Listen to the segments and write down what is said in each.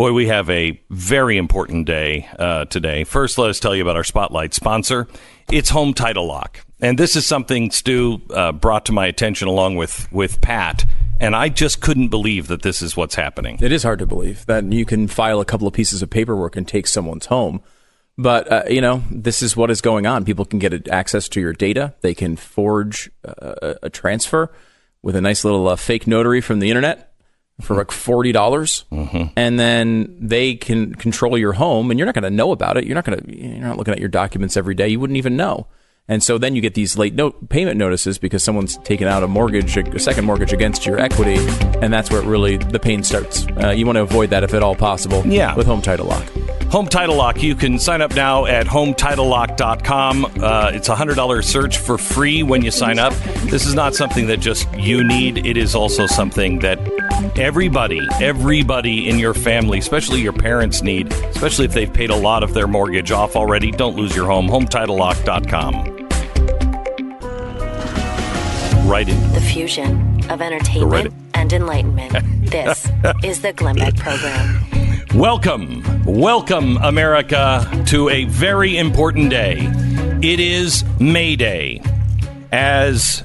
Boy, we have a very important day today. First, let us tell you about our Spotlight sponsor. It's Home Title Lock. And this is something Stu brought to my attention along with Pat. And I just couldn't believe that this is what's happening. It is hard to believe that you can file a couple of pieces of paperwork and take someone's home. But, this is what is going on. People can get access to your data. They can forge a transfer with a nice little fake notary from the internet for like $40. Mm-hmm. And then they can control your home, and you're not going to know about it. You're not looking at your documents every day. You wouldn't even know. And so then you get these late payment notices because someone's taken out a second mortgage against your equity, and that's where really the pain starts. You want to avoid that if at all possible with Home Title Lock. Home Title Lock. You can sign up now at HomeTitleLock.com. It's a $100 search for free when you sign up. This is not something that just you need. It is also something that everybody in your family, especially your parents, need, especially if they've paid a lot of their mortgage off already. Don't lose your home. HomeTitleLock.com. Right in. The fusion of entertainment and enlightenment. This is the Glenn Beck Program. Welcome, America, to a very important day. It is May Day. As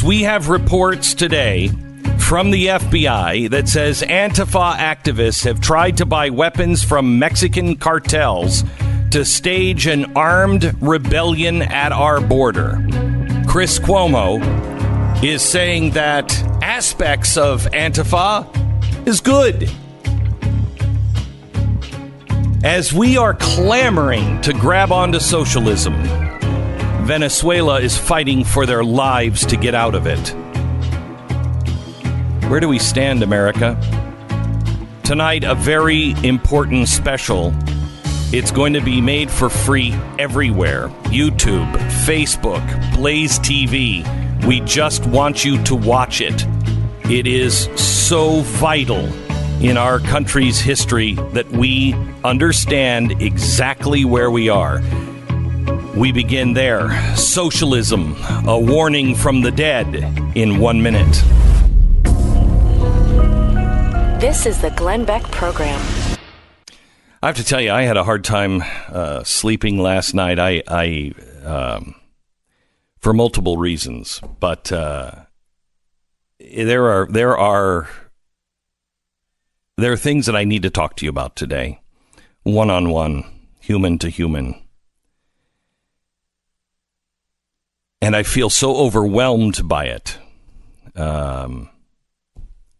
we have reports today from the FBI that says Antifa activists have tried to buy weapons from Mexican cartels to stage an armed rebellion at our border. Chris Cuomo is saying that aspects of Antifa is good. As we are clamoring to grab onto socialism, Venezuela is fighting for their lives to get out of it. Where do we stand, America? Tonight, a very important special. It's going to be made for free everywhere. YouTube, Facebook, Blaze TV. We just want you to watch it. It is so vital in our country's history that we understand exactly where we are. We begin there. Socialism, a warning from the dead, in 1 minute. This is the Glenn Beck Program. I have to tell you, I had a hard time sleeping last night. I for multiple reasons, but there are things that I need to talk to you about today, one-on-one, human to human. And I feel so overwhelmed by it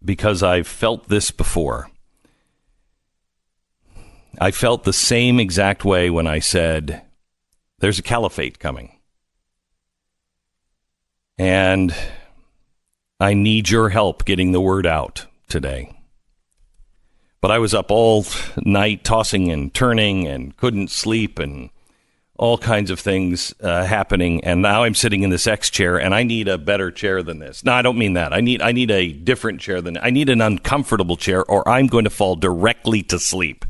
because I've felt this before. I felt the same exact way when I said, there's a caliphate coming. And I need your help getting the word out today. But I was up all night tossing and turning and couldn't sleep and all kinds of things happening. And now I'm sitting in this X chair and I need a better chair than this. No, I don't mean that. I need a different chair I need an uncomfortable chair or I'm going to fall directly to sleep.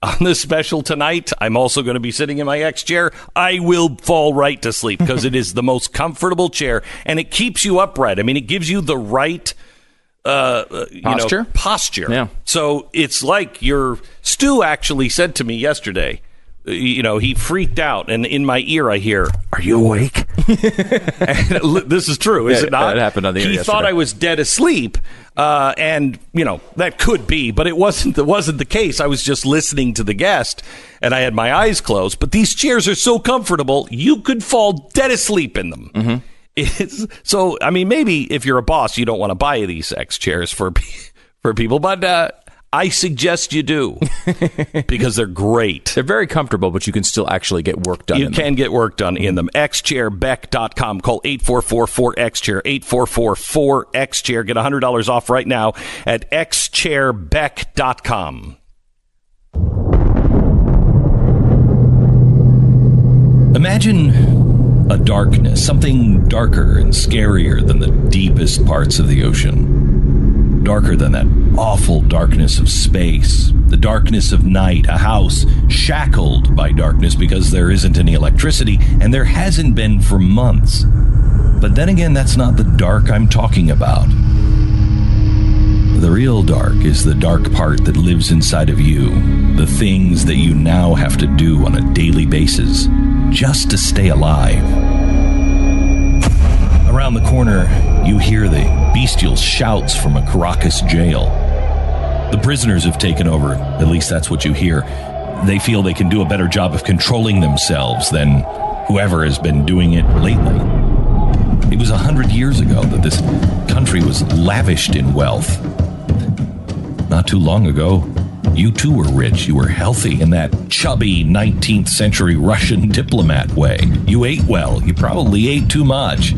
On this special tonight, I'm also going to be sitting in my X chair. I will fall right to sleep because it is the most comfortable chair and it keeps you upright. I mean, it gives you the right posture. Yeah. So it's like Stu actually said to me yesterday, he freaked out and in my ear I hear, "Are you awake?" This is true, is it not? It happened on the air He yesterday. thought I was dead asleep. And that could be, but it wasn't the case. I was just listening to the guest and I had my eyes closed, but these chairs are so comfortable, you could fall dead asleep in them. Mm-hmm. So, I mean, maybe if you're a boss, you don't want to buy these X chairs for people, but I suggest you do because they're great. They're very comfortable, but you can still actually get work done. You can get work done in them. xchairbeck.com. Call 844-4XChair, 844-4XChair. Get $100 off right now at xchairbeck.com. Imagine a darkness, something darker and scarier than the deepest parts of the ocean. Darker than that awful darkness of space, the darkness of night, a house shackled by darkness because there isn't any electricity, and there hasn't been for months. But then again, that's not the dark I'm talking about. The real dark is the dark part that lives inside of you. The things that you now have to do on a daily basis just to stay alive. Around the corner, you hear the bestial shouts from a Caracas jail. The prisoners have taken over. At least that's what you hear. They feel they can do a better job of controlling themselves than whoever has been doing it lately. It was 100 years ago that this country was lavished in wealth. Not too long ago, you too were rich. You were healthy in that chubby 19th century Russian diplomat way. You ate well. You probably ate too much.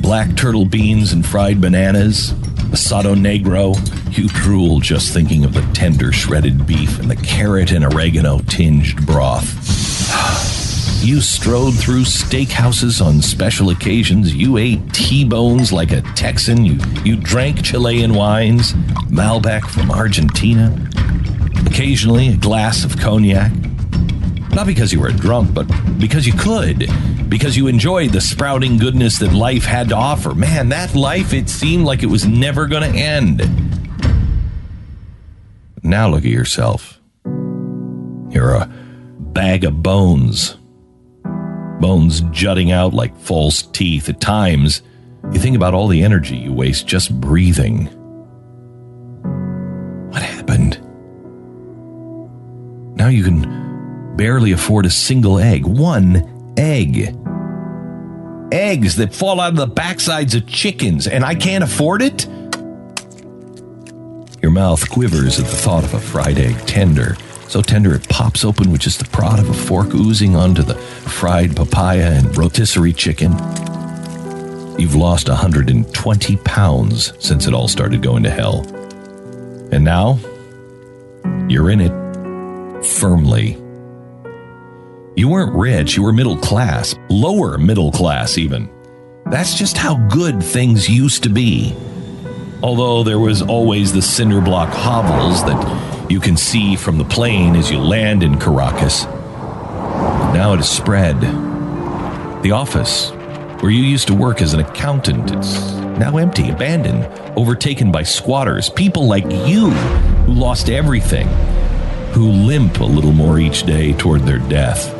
Black turtle beans and fried bananas, asado negro. You drool just thinking of the tender shredded beef and the carrot and oregano tinged broth. You strode through steakhouses on special occasions. You ate T-bones like a Texan. You drank Chilean wines, Malbec from Argentina. Occasionally, a glass of cognac. Not because you were drunk, but because you could. Because you enjoyed the sprouting goodness that life had to offer. Man, that life, it seemed like it was never going to end. Now look at yourself. You're a bag of bones. Bones jutting out like false teeth. At times, you think about all the energy you waste just breathing. What happened? Now you can barely afford a single egg. One egg. Eggs that fall out of the backsides of chickens, and I can't afford it? Your mouth quivers at the thought of a fried egg tender. So tender it pops open with just the prod of a fork oozing onto the fried papaya and rotisserie chicken. You've lost 120 pounds since it all started going to hell. And now, you're in it firmly. You weren't rich, you were middle class, lower middle class even. That's just how good things used to be. Although there was always the cinder block hovels that you can see from the plane as you land in Caracas. Now it has spread. The office, where you used to work as an accountant, it's now empty, abandoned, overtaken by squatters, people like you who lost everything, who limp a little more each day toward their death.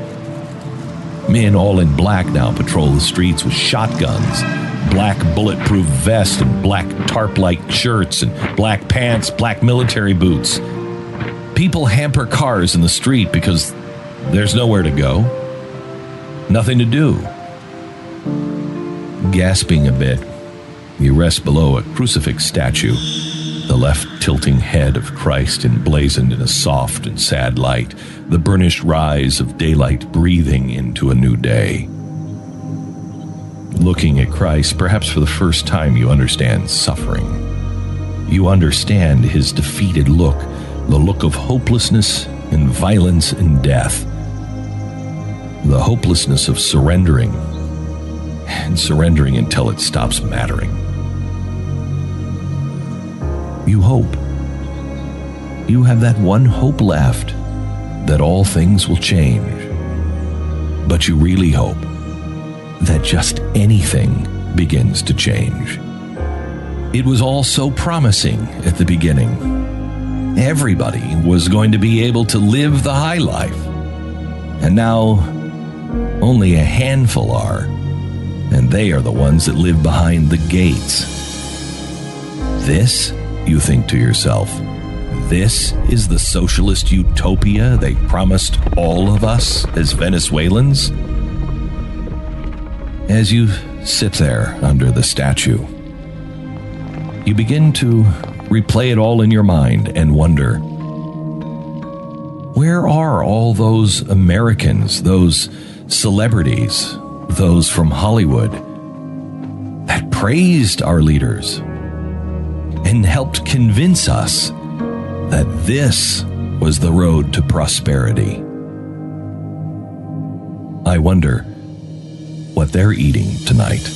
Men all in black now patrol the streets with shotguns, black bulletproof vests and black tarp-like shirts and black pants, black military boots. People hamper cars in the street because there's nowhere to go, nothing to do. Gasping a bit, you rest below a crucifix statue, the left tilting head of Christ emblazoned in a soft and sad light, the burnished rise of daylight breathing into a new day. Looking at Christ, perhaps for the first time you understand suffering. You understand his defeated look, the look of hopelessness and violence and death. The hopelessness of surrendering, and surrendering until it stops mattering. You hope. You have that one hope left, that all things will change. But you really hope that just anything begins to change. It was all so promising at the beginning. Everybody was going to be able to live the high life. And now, only a handful are. And they are the ones that live behind the gates. This, you think to yourself, this is the socialist utopia they promised all of us as Venezuelans? As you sit there under the statue, you begin to replay it all in your mind and wonder, where are all those Americans, those celebrities, those from Hollywood that praised our leaders and helped convince us that this was the road to prosperity? I wonder what they're eating tonight.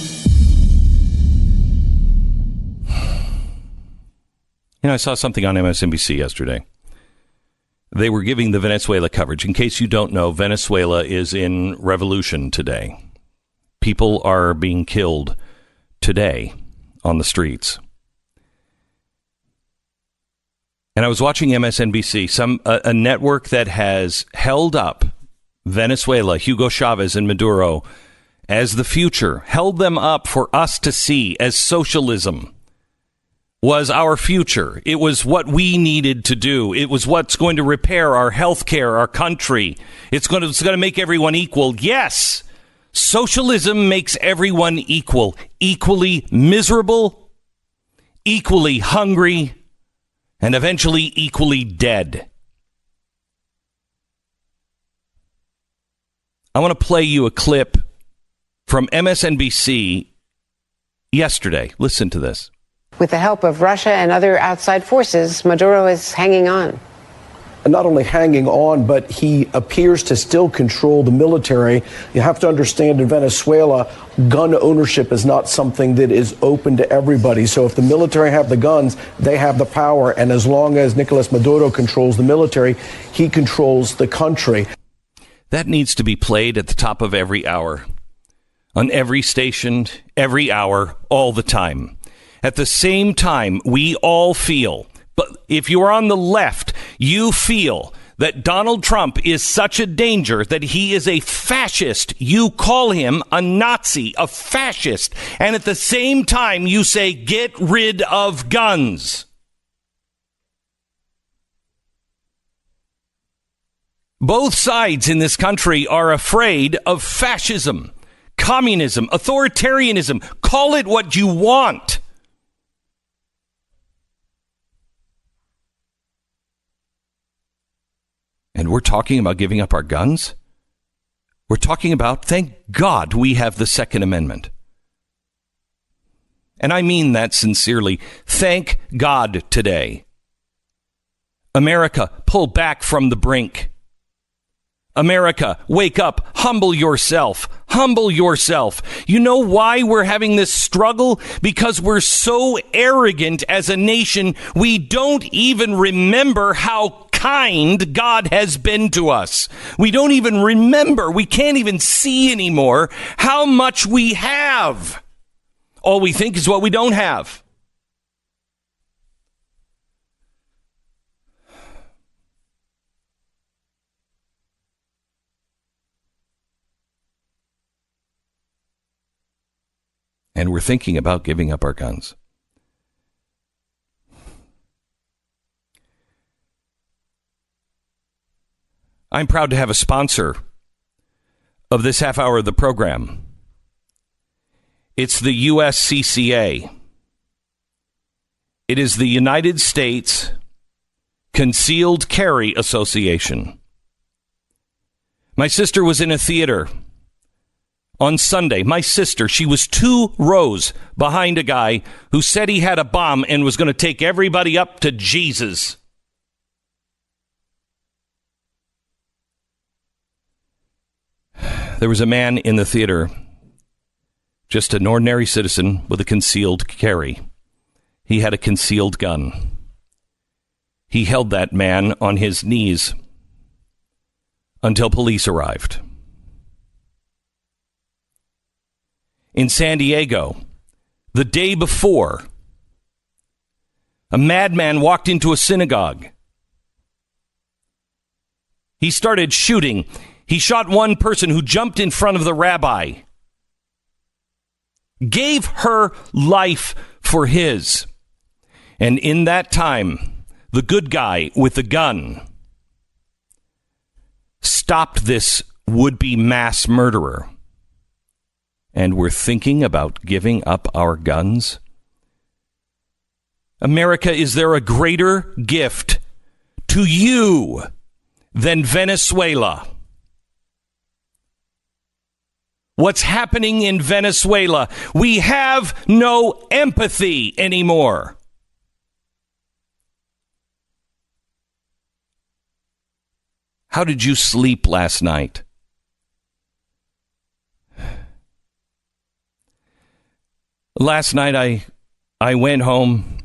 You know, I saw something on MSNBC yesterday. They were giving the Venezuela coverage. In case you don't know, Venezuela is in revolution today. People are being killed today on the streets. And I was watching MSNBC, a network that has held up Venezuela, Hugo Chavez and Maduro as the future, held them up for us to see as socialism was our future. It was what we needed to do. It was what's going to repair our health care, our country. It's going to make everyone equal. Yes, socialism makes everyone equal, equally miserable, equally hungry, and eventually equally dead. I want to play you a clip from MSNBC yesterday. Listen to this. With the help of Russia and other outside forces, Maduro is hanging on. And not only hanging on, but he appears to still control the military. You have to understand, in Venezuela, gun ownership is not something that is open to everybody. So if the military have the guns, they have the power. And as long as Nicolas Maduro controls the military, he controls the country. That needs to be played at the top of every hour, on every station, every hour, all the time. At the same time, we all feel, but if you're on the left, you feel that Donald Trump is such a danger, that he is a fascist. You call him a Nazi, a fascist. And at the same time, you say, get rid of guns. Both sides in this country are afraid of fascism, communism, authoritarianism. Call it what you want. And we're talking about giving up our guns? We're talking about, thank God, we have the Second Amendment. And I mean that sincerely. Thank God today. America, pull back from the brink. America, wake up. Humble yourself. Humble yourself. You know why we're having this struggle? Because we're so arrogant as a nation, we don't even remember how kind God has been to us. We don't even remember. We can't even see anymore how much we have. All we think is what we don't have. And we're thinking about giving up our guns. I'm proud to have a sponsor of this half hour of the program. It's the USCCA. It is the United States Concealed Carry Association. My sister was in a theater on Sunday. My sister, she was 2 rows behind a guy who said he had a bomb and was going to take everybody up to Jesus. There was a man in the theater, just an ordinary citizen with a concealed carry. He had a concealed gun. He held that man on his knees until police arrived. In San Diego, the day before, a madman walked into a synagogue. He started shooting. He shot one person who jumped in front of the rabbi, gave her life for his. And in that time, the good guy with the gun stopped this would-be mass murderer. And we're thinking about giving up our guns? America, is there a greater gift to you than Venezuela? What's happening in Venezuela? We have no empathy anymore. How did you sleep last night? Last night I went home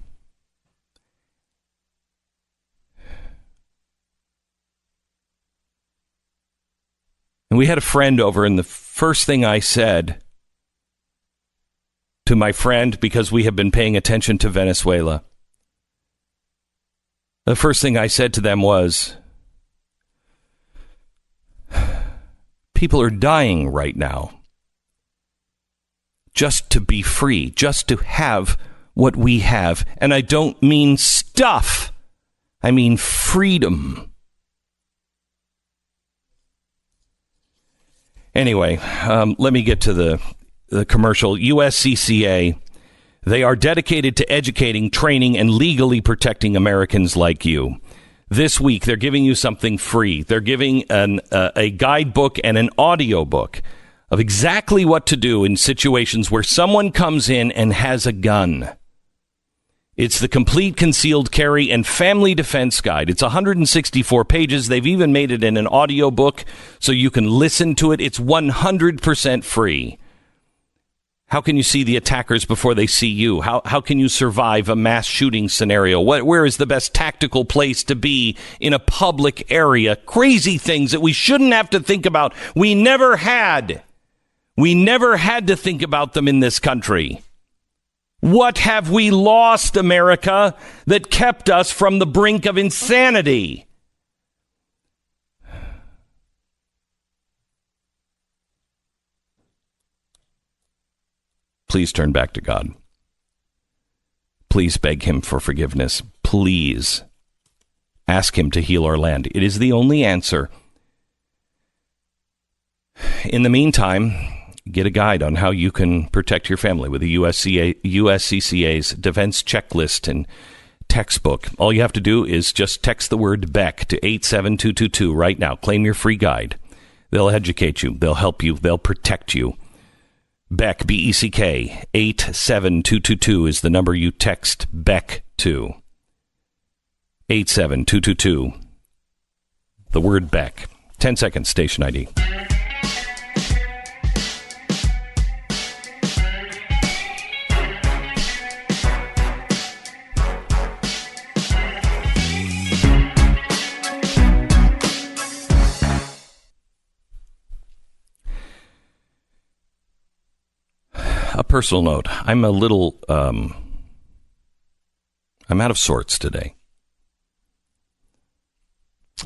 and we had a friend over, and the first thing I said to my friend, because we have been paying attention to Venezuela, the first thing I said to them was, people are dying right now just to be free, just to have what we have. And I don't mean stuff. I mean freedom. Anyway, let me get to the commercial. USCCA, they are dedicated to educating, training, and legally protecting Americans like you. This week, they're giving you something free. They're giving a guidebook and an audio book of exactly what to do in situations where someone comes in and has a gun. It's the Complete Concealed Carry and Family Defense Guide. It's 164 pages. They've even made it in an audio book so you can listen to it. It's 100% free. How can you see the attackers before they see you? How can you survive a mass shooting scenario? Where is the best tactical place to be in a public area? Crazy things that we shouldn't have to think about. We never had. We never had to think about them in this country. What have we lost, America, that kept us from the brink of insanity? Please turn back to God. Please beg him for forgiveness. Please ask him to heal our land. It is the only answer. In the meantime, get a guide on how you can protect your family with the USCCA's defense checklist and textbook. All you have to do is just text the word Beck to 87222 right now. Claim your free guide. They'll educate you. They'll help you. They'll protect you. Beck, B-E-C-K, 87222 is the number you text Beck to. 87222. The word Beck. 10 seconds, station ID. A personal note. I'm a little, I'm out of sorts today.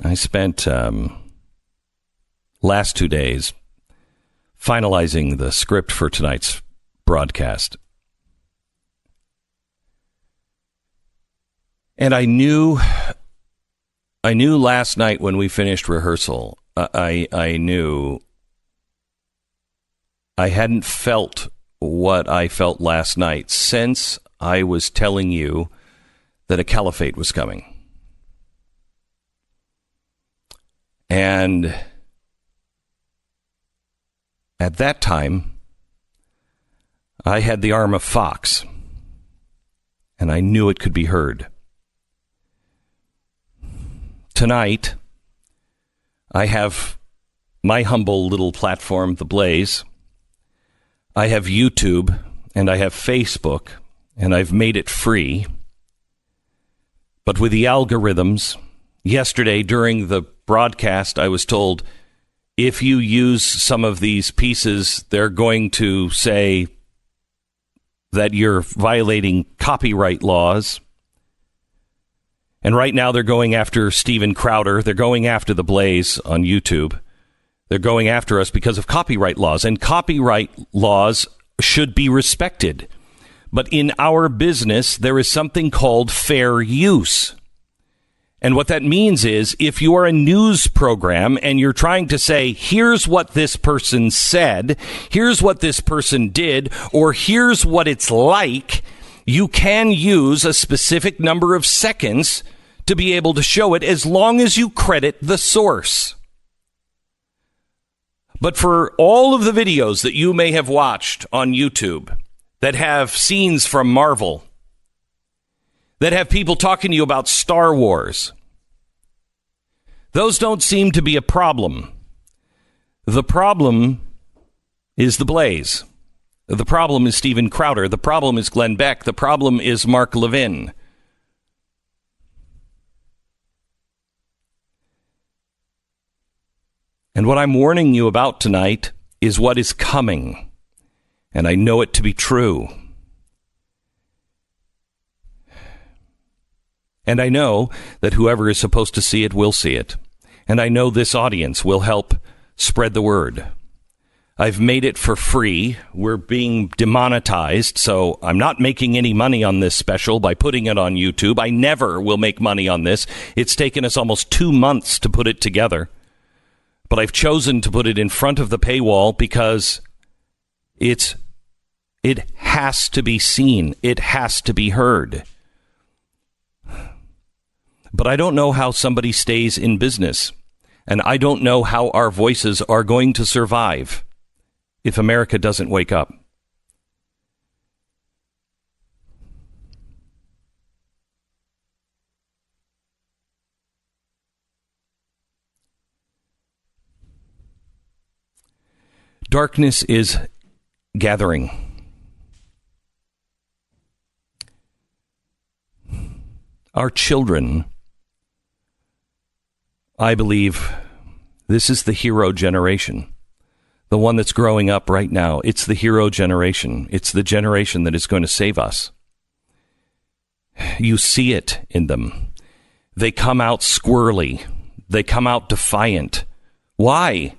I spent last 2 days finalizing the script for tonight's broadcast. And I knew last night when we finished rehearsal, I knew I hadn't felt what I felt last night since I was telling you that a caliphate was coming. And at that time, I had the arm of Fox, and I knew it could be heard. Tonight, I have my humble little platform, The Blaze. I have YouTube, and I have Facebook, and I've made it free. But with the algorithms, yesterday during the broadcast, I was told, if you use some of these pieces, they're going to say that you're violating copyright laws. And right now they're going after Steven Crowder. They're going after The Blaze on YouTube. They're going after us because of copyright laws, and copyright laws should be respected. But in our business, there is something called fair use. And what that means is if you are a news program and you're trying to say, here's what this person said, here's what this person did, or here's what it's like, you can use a specific number of seconds to be able to show it as long as you credit the source. But for all of the videos that you may have watched on YouTube that have scenes from Marvel, that have people talking to you about Star Wars, those don't seem to be a problem. The problem is The Blaze. The problem is Steven Crowder. The problem is Glenn Beck. The problem is Mark Levin. And what I'm warning you about tonight is what is coming. And I know it to be true. And I know that whoever is supposed to see it will see it. And I know this audience will help spread the word. I've made it for free. We're being demonetized, so I'm not making any money on this special by putting it on YouTube. I never will make money on this. It's taken us almost 2 months to put it together. But I've chosen to put it in front of the paywall because it has to be seen. It has to be heard. But I don't know how somebody stays in business. And I don't know how our voices are going to survive if America doesn't wake up. Darkness is gathering. Our children, I believe, this is the hero generation. The one that's growing up right now. It's the hero generation. It's the generation that is going to save us. You see it in them. They come out squirrely. They come out defiant. Why?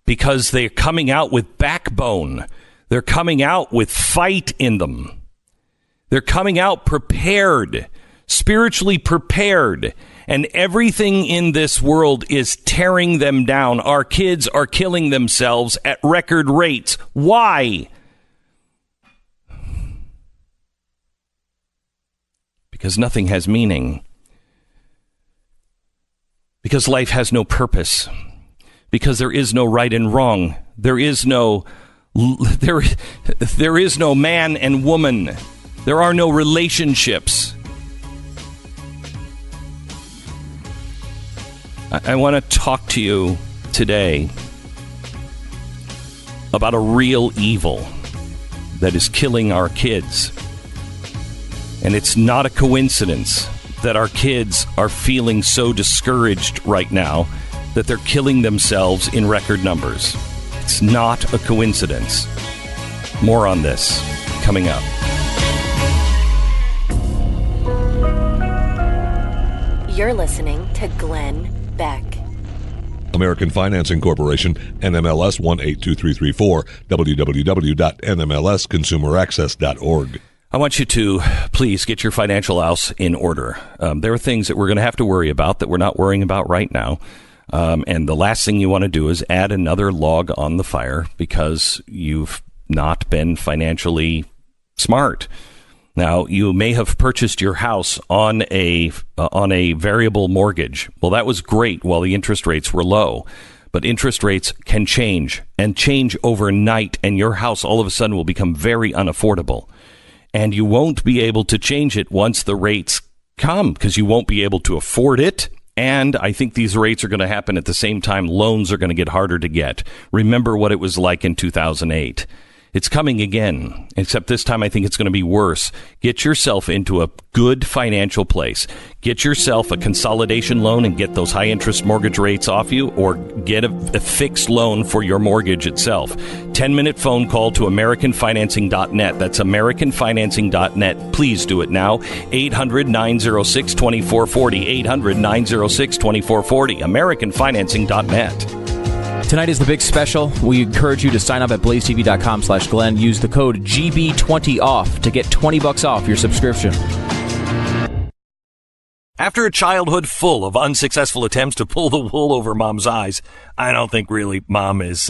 Because they're coming out with backbone. They're coming out with fight in them. They're coming out prepared, spiritually prepared. And everything in this world is tearing them down. Our kids are killing themselves at record rates. Why? Because nothing has meaning. Because life has no purpose. Because there is no right and wrong. There is no man and woman. There are no relationships. I want to talk to you today about a real evil that is killing our kids. And it's not a coincidence that our kids are feeling so discouraged right now that they're killing themselves in record numbers. It's not a coincidence. More on this coming up. You're listening to Glenn Beck. American Financing Corporation, NMLS 182334, www.nmlsconsumeraccess.org. I want you to please get your financial house in order. There are things that we're going to have to worry about that we're not worrying about right now. And the last thing you want to do is add another log on the fire because you've not been financially smart. Now, you may have purchased your house on a variable mortgage. Well, that was great while the interest rates were low. But interest rates can change and change overnight, and your house all of a sudden will become very unaffordable. And you won't be able to change it once the rates come because you won't be able to afford it. And I think these rates are going to happen at the same time loans are going to get harder to get. Remember what it was like in 2008. It's coming again, except this time I think it's going to be worse. Get yourself into a good financial place. Get yourself a consolidation loan and get those high-interest mortgage rates off you, or get a fixed loan for your mortgage itself. 10-minute phone call to AmericanFinancing.net. That's AmericanFinancing.net. Please do it now. 800-906-2440. 800-906-2440. AmericanFinancing.net. Tonight is the big special. We encourage you to sign up at blazetv.com/Glenn. Use the code GB20OFF to get $20 off your subscription. After a childhood full of unsuccessful attempts to pull the wool over Mom's eyes, I don't think really Mom is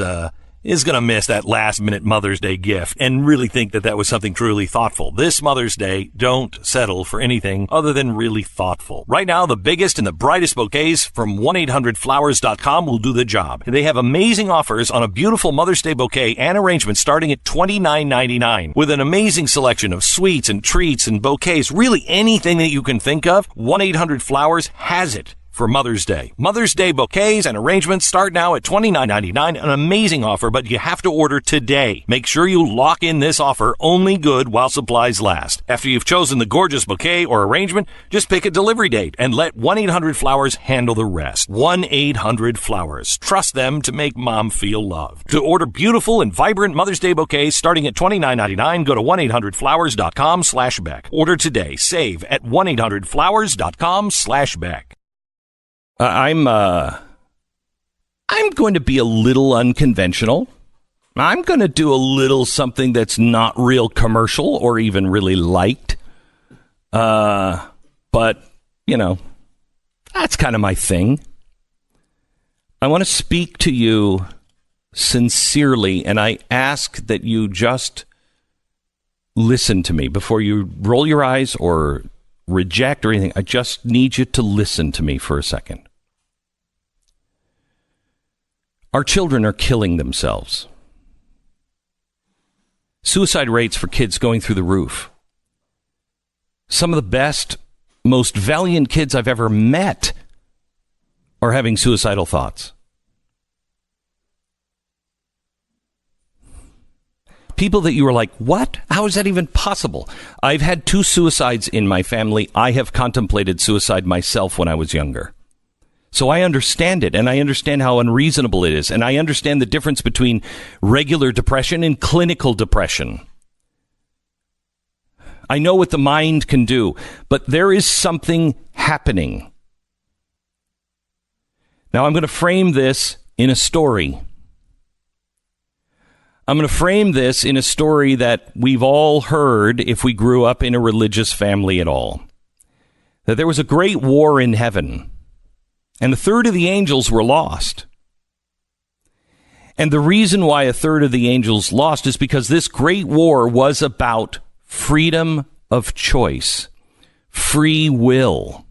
going to miss that last-minute Mother's Day gift and really think that was something truly thoughtful. This Mother's Day, don't settle for anything other than really thoughtful. Right now, the biggest and the brightest bouquets from 1-800-Flowers.com will do the job. They have amazing offers on a beautiful Mother's Day bouquet and arrangement starting at $29.99 with an amazing selection of sweets and treats and bouquets, really anything that you can think of. 1-800-Flowers has it for for Mother's Day. Mother's Day bouquets and arrangements start now at $29.99, an amazing offer, but you have to order today. Make sure you lock in this offer, only good while supplies last. After you've chosen the gorgeous bouquet or arrangement, just pick a delivery date and let 1-800-Flowers handle the rest. 1-800-Flowers. Trust them to make mom feel loved. To order beautiful and vibrant Mother's Day bouquets starting at $29.99, go to 1-800-Flowers.com/Beck. Order today. Save at 1-800-Flowers.com/Beck. I'm going to be a little unconventional. I'm going to do a little something that's not real commercial or even really liked. But, you know, that's kind of my thing. I want to speak to you sincerely, and I ask that you just listen to me before you roll your eyes or reject or anything. I just need you to listen to me for a second. Our children are killing themselves. Suicide rates for kids going through the roof. Some of the best, most valiant kids I've ever met are having suicidal thoughts. People that you were like, what? How is that even possible? I've had 2 suicides in my family. I have contemplated suicide myself when I was younger. So I understand it, and I understand how unreasonable it is, and I understand the difference between regular depression and clinical depression. I know what the mind can do, but there is something happening. Now I'm going to frame this in a story. I'm going to frame this in a story that we've all heard if we grew up in a religious family at all. That there was a great war in heaven, and a third of the angels were lost. And the reason why a third of the angels lost is because this great war was about freedom of choice, free will.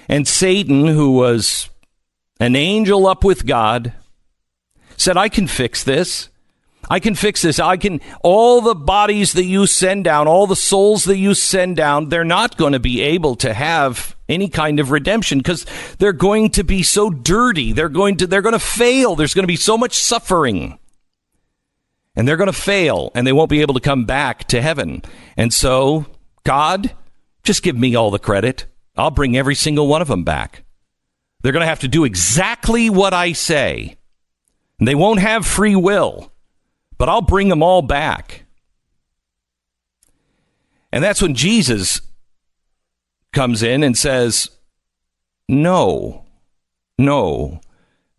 And Satan, who was an angel up with God, said, I can fix this. I can fix this. All the bodies that you send down, all the souls that you send down, they're not going to be able to have any kind of redemption because they're going to be so dirty. They're going to fail. There's going to be so much suffering. And they're going to fail, and they won't be able to come back to heaven. And so, God, just give me all the credit. I'll bring every single one of them back. They're going to have to do exactly what I say. And they won't have free will, but I'll bring them all back. And that's when Jesus comes in and says, no,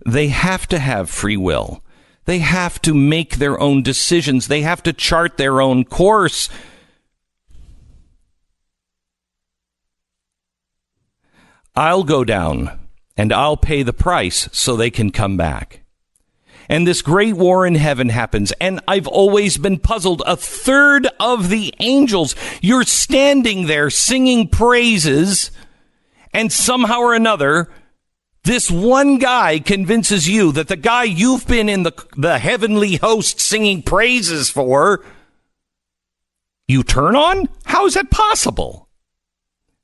they have to have free will. They have to make their own decisions. They have to chart their own course. I'll go down and I'll pay the price so they can come back. And this great war in heaven happens. And I've always been puzzled. A third of the angels, you're standing there singing praises, and somehow or another, this one guy convinces you that the guy you've been in the heavenly host singing praises for, you turn on? How is that possible?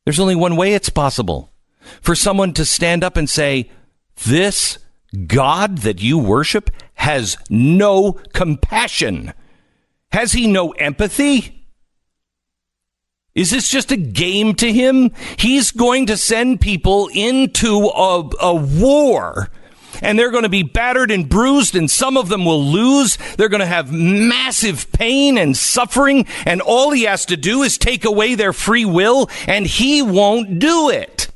There's only one way it's possible. For someone to stand up and say, this God that you worship has no compassion. Has he no empathy? Is this just a game to him? He's going to send people into a war, and they're going to be battered and bruised, and some of them will lose. They're going to have massive pain and suffering, and all he has to do is take away their free will, and he won't do it.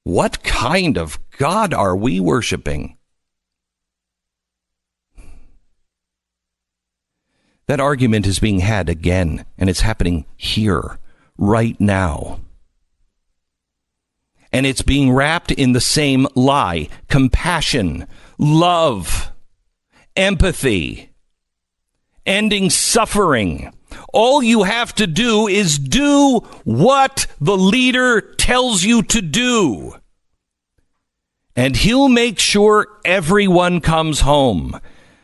What kind of God are we worshiping? That argument is being had again, and it's happening here, right now. And it's being wrapped in the same lie: compassion, love, empathy, ending suffering. All you have to do is do what the leader tells you to do. And he'll make sure everyone comes home.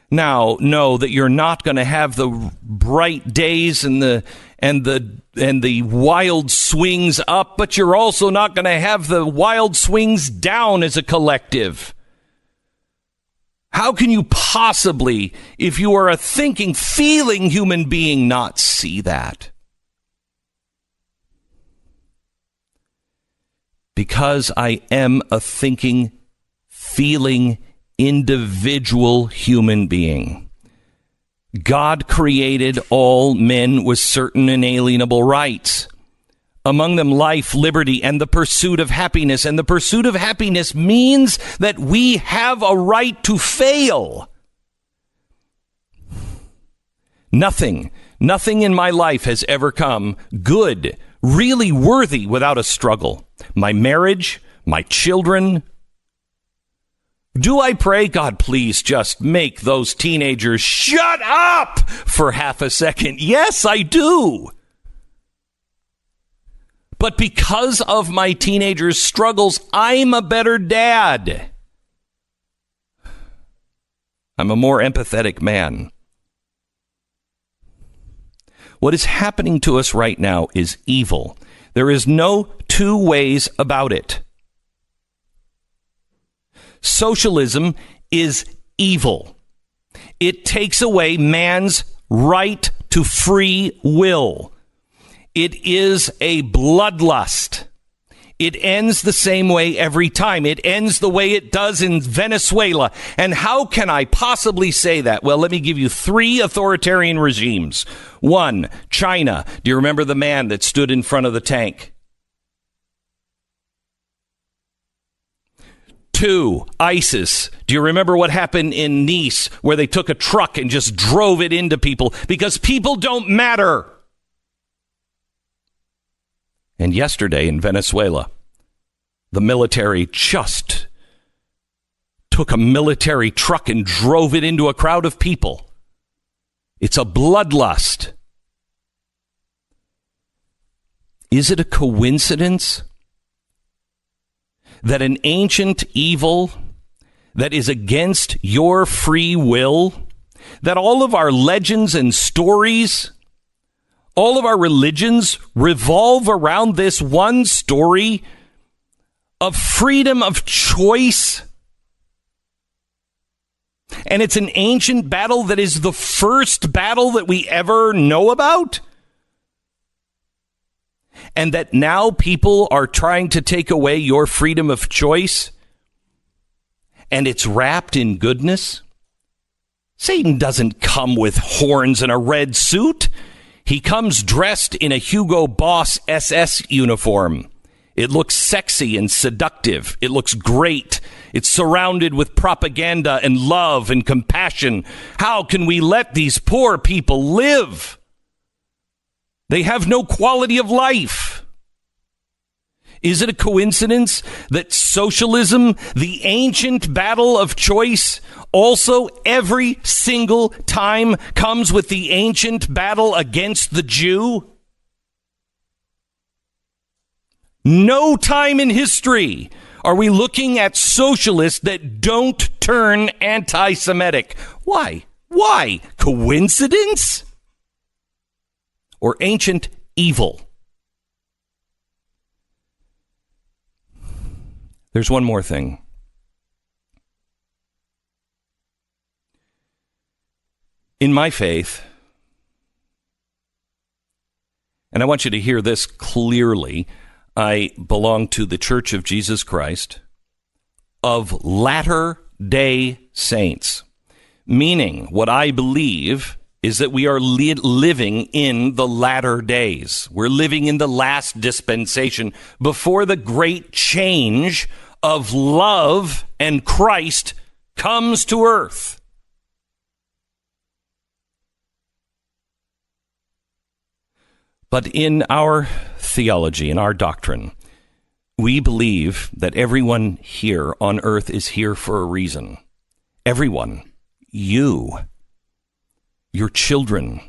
Now, know that you're not going to have the bright days and the and the wild swings up, but you're also not going to have the wild swings down as a collective. How can you possibly, if you are a thinking, feeling human being, not see that? Because I am a thinking, feeling, individual human being. God created all men with certain inalienable rights. Among them life, liberty, and the pursuit of happiness. And the pursuit of happiness means that we have a right to fail. Nothing in my life has ever come good, really worthy without a struggle. My marriage, my children. Do I pray, God, please just make those teenagers shut up for half a second? Yes, I do. But because of my teenagers' struggles, I'm a better dad. I'm a more empathetic man. What is happening to us right now is evil. There is no two ways about it. Socialism is evil. It takes away man's right to free will. It is a bloodlust. It ends the same way every time. It ends the way it does in Venezuela. And how can I possibly say that? Well, let me give you 3 authoritarian regimes. 1, China. Do you remember the man that stood in front of the tank? 2, ISIS. Do you remember what happened in Nice where they took a truck and just drove it into people because people don't matter? And yesterday in Venezuela, the military just took a military truck and drove it into a crowd of people. It's a bloodlust. Is it a coincidence that an ancient evil that is against your free will, that all of our legends and stories, all of our religions revolve around this one story of freedom of choice? And it's an ancient battle that is the first battle that we ever know about? And that now people are trying to take away your freedom of choice? And it's wrapped in goodness? Satan doesn't come with horns and a red suit. He comes dressed in a Hugo Boss SS uniform. It looks sexy and seductive. It looks great. It's surrounded with propaganda and love and compassion. How can we let these poor people live? They have no quality of life. Is it a coincidence that socialism, the ancient battle of choice, also every single time comes with the ancient battle against the Jew? No time in history are we looking at socialists that don't turn anti-Semitic. Why? Why? Coincidence? Or ancient evil? There's one more thing. In my faith, and I want you to hear this clearly, I belong to the Church of Jesus Christ of Latter-day Saints, meaning what I believe is that we are living in the latter days. We're living in the last dispensation before the great change of love and Christ comes to earth. But in our theology, in our doctrine, we believe that everyone here on earth is here for a reason. Everyone. You. Your children.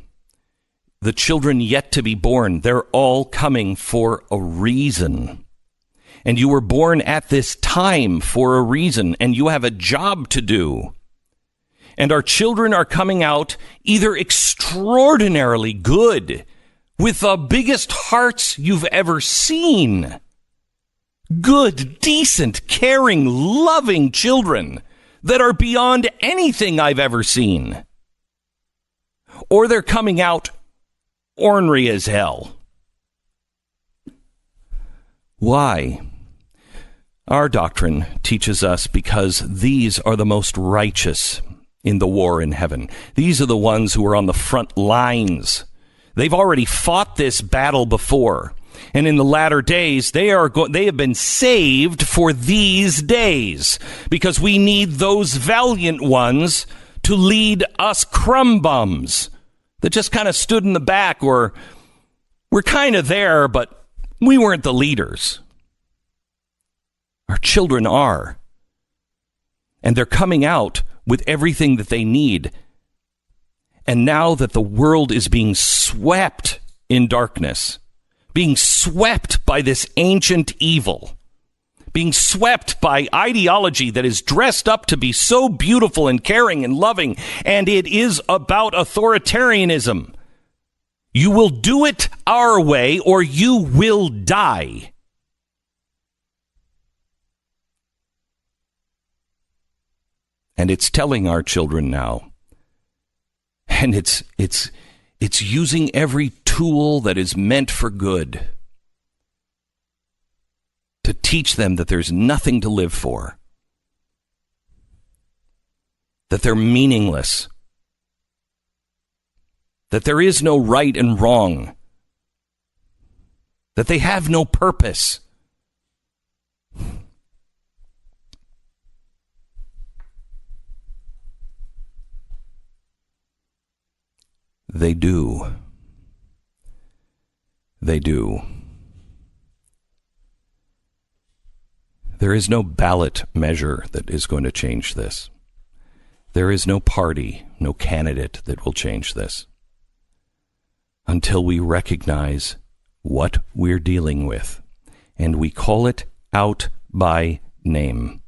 The children yet to be born. They're all coming for a reason. And you were born at this time for a reason, and you have a job to do. And our children are coming out either extraordinarily good, with the biggest hearts you've ever seen. Good, decent, caring, loving children that are beyond anything I've ever seen. Or they're coming out ornery as hell. Why? Our doctrine teaches us because these are the most righteous in the war in heaven. These are the ones who are on the front lines. They've already fought this battle before. And in the latter days, they have been saved for these days, because we need those valiant ones to lead us crumb bums that just kind of stood in the back, or we're kind of there, but we weren't the leaders. Our children are. And they're coming out with everything that they need. And now that the world is being swept in darkness, being swept by this ancient evil, being swept by ideology that is dressed up to be so beautiful and caring and loving, and it is about authoritarianism. You will do it our way or you will die. And it's telling our children now. And it's using every tool that is meant for good to teach them that there's nothing to live for, that they're meaningless, that there is no right and wrong, that they have no purpose. They do. They do. There is no ballot measure that is going to change this. There is no party, no candidate that will change this until we recognize what we're dealing with and we call it out by name.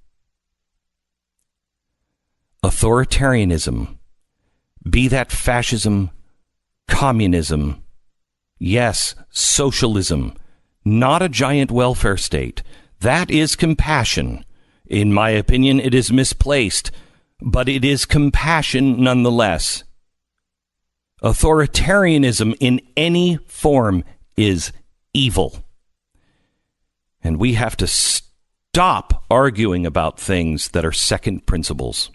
Authoritarianism, be that fascism, communism, yes, socialism, not a giant welfare state. That is compassion. In my opinion, it is misplaced, but it is compassion nonetheless. Authoritarianism in any form is evil. And we have to stop arguing about things that are second principles.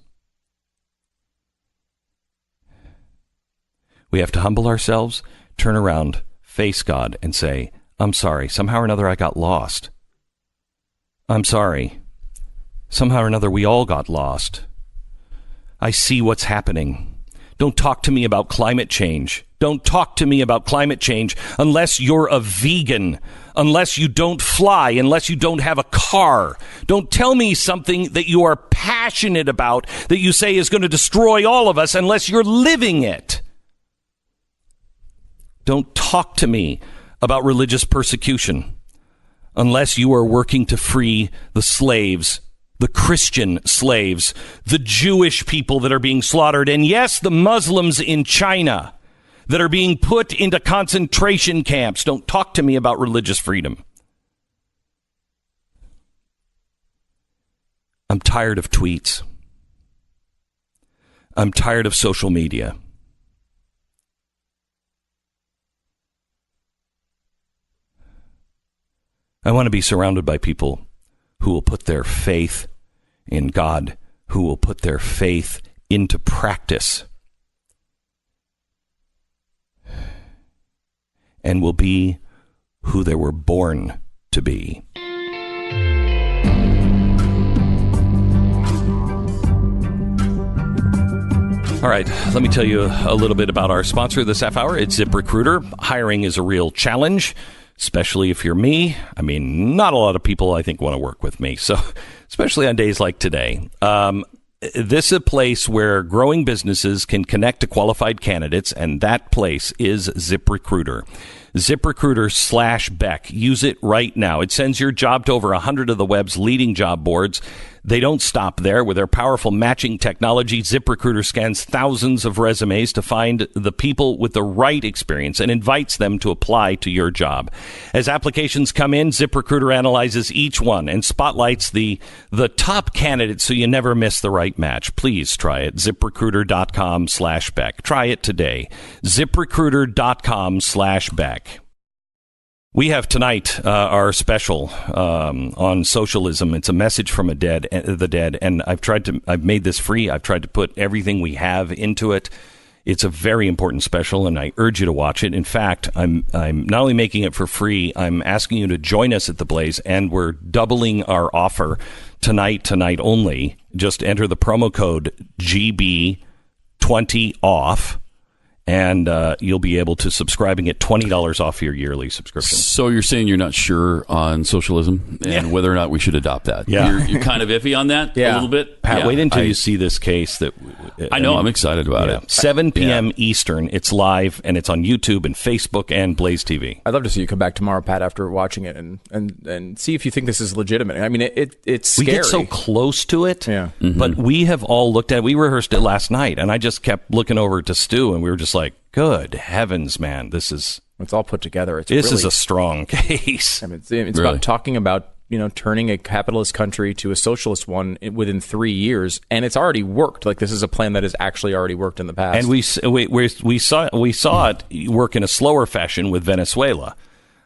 We have to humble ourselves, turn around, face God, and say, I'm sorry, somehow or another I got lost. I'm sorry. Somehow or another we all got lost. I see what's happening. Don't talk to me about climate change. Don't talk to me about climate change unless you're a vegan, unless you don't fly, unless you don't have a car. Don't tell me something that you are passionate about that you say is going to destroy all of us unless you're living it. Don't talk to me about religious persecution unless you are working to free the slaves, the Christian slaves, the Jewish people that are being slaughtered, and yes, the Muslims in China that are being put into concentration camps. Don't talk to me about religious freedom. I'm tired of tweets. I'm tired of social media. I want to be surrounded by people who will put their faith in God, who will put their faith into practice, and will be who they were born to be. All right, let me tell you a little bit about our sponsor this half hour. It's ZipRecruiter. Hiring is a real challenge, especially if you're me. I mean, not a lot of people, I think, want to work with me. So, especially on days like today. This is a place where growing businesses can connect to qualified candidates, and that place is ZipRecruiter. ZipRecruiter/Beck. Use it right now. It sends your job to over 100 of the web's leading job boards. They don't stop there. With their powerful matching technology, ZipRecruiter scans thousands of resumes to find the people with the right experience and invites them to apply to your job. As applications come in, ZipRecruiter analyzes each one and spotlights the top candidates so you never miss the right match. Please try it. ZipRecruiter.com/Beck. Try it today. ZipRecruiter.com/Beck. We have tonight our special on socialism. It's a message from the dead, and I've made this free. I've tried to put everything we have into it. It's a very important special, and I urge you to watch it. In fact, I'm not only making it for free, I'm asking you to join us at the Blaze, and we're doubling our offer tonight only. Just enter the promo code GB20OFF. And you'll be able to subscribe and get $20 off your yearly subscription. So you're saying you're not sure on socialism and whether or not we should adopt that? Yeah. You're kind of iffy on that a little bit? Pat, wait until you see this case. I'm excited about it. 7 p.m. Eastern. It's live, and it's on YouTube and Facebook and Blaze TV. I'd love to see you come back tomorrow, Pat, after watching it and see if you think this is legitimate. I mean, it's scary. We get so close to it, but we have all looked at it. We rehearsed it last night, and I just kept looking over to Stu, and we were just like, good heavens, man, it's all put together. This is a strong case. I mean, it's about talking about, turning a capitalist country to a socialist one within 3 years, and it's already worked. Like, this is a plan that has actually already worked in the past. And we saw it work in a slower fashion with Venezuela,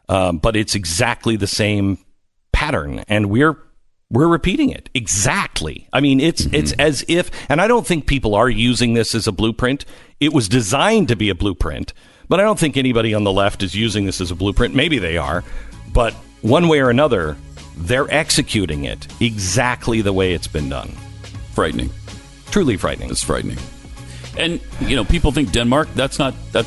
but it's exactly the same pattern, and we're repeating it exactly. I mean, it's as if, and I don't think people are using this as a blueprint. It was designed to be a blueprint, but I don't think anybody on the left is using this as a blueprint. Maybe they are, but one way or another, they're executing it exactly the way it's been done. Frightening. Truly frightening. It's frightening. And, people think Denmark's not the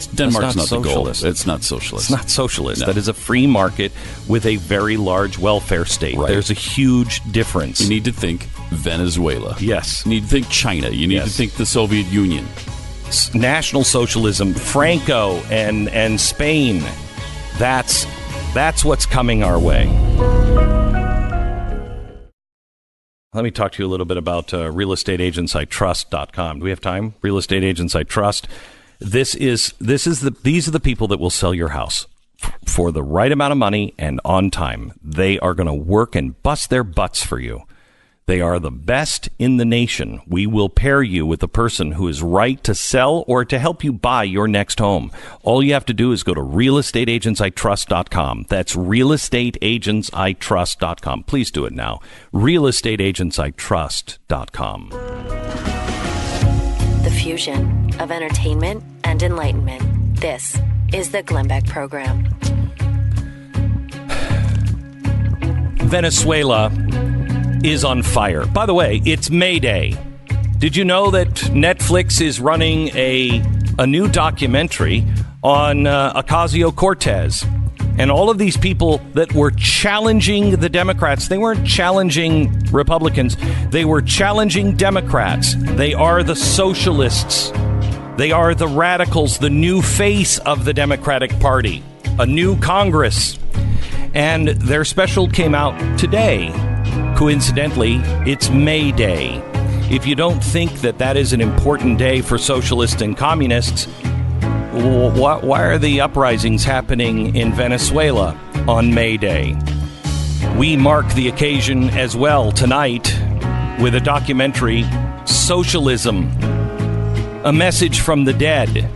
goal. It's not socialist. It's not socialist. No. That is a free market with a very large welfare state. Right. There's a huge difference. You need to think Venezuela. Yes. You need to think China. You need to think the Soviet Union. National Socialism, Franco and Spain. That's what's coming our way. Let me talk to you a little bit about realestateagentsitrust.com. Do we have time? Real Estate Agents I Trust. These are the people that will sell your house for the right amount of money and on time. They are going to work and bust their butts for you. They are the best in the nation. We will pair you with a person who is right to sell or to help you buy your next home. All you have to do is go to realestateagentsitrust.com. That's realestateagentsitrust.com. Please do it now. realestateagentsitrust.com. The fusion of entertainment and enlightenment. This is the Glenn Beck Program. Venezuela is on fire. By the way, it's May Day. Did you know that Netflix is running a new documentary on Ocasio-Cortez and all of these people that were challenging the Democrats? They weren't challenging Republicans. They were challenging Democrats. They are the socialists. They are the radicals, the new face of the Democratic Party, a new Congress. And their special came out today. Coincidentally, it's May Day. If you don't think that is an important day for socialists and communists, why are the uprisings happening in Venezuela on May Day? We mark the occasion as well tonight with a documentary, Socialism, a message from the dead.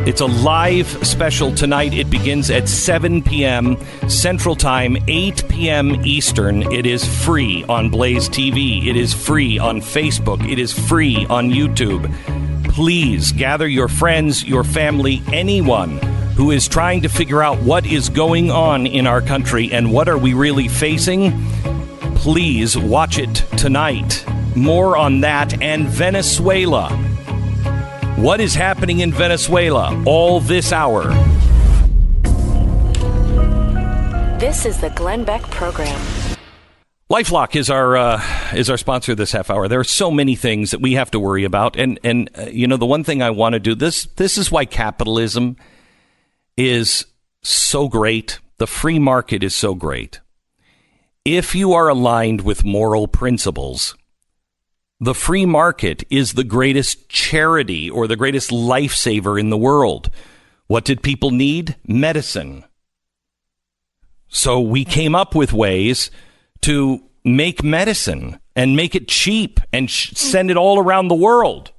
It's a live special tonight. It begins at 7 p.m. Central Time, 8 p.m. Eastern. It is free on Blaze TV. It is free on Facebook. It is free on YouTube. Please gather your friends, your family, anyone who is trying to figure out what is going on in our country and what are we really facing. Please watch it tonight. More on that and Venezuela. What is happening in Venezuela all this hour? This is the Glenn Beck Program. LifeLock is our sponsor this half hour. There are so many things that we have to worry about, and the one thing I want to do, this is why capitalism is so great. The free market is so great. If you are aligned with moral principles, the free market is the greatest charity or the greatest lifesaver in the world. What did people need? Medicine. So we came up with ways to make medicine and make it cheap and send it all around the world.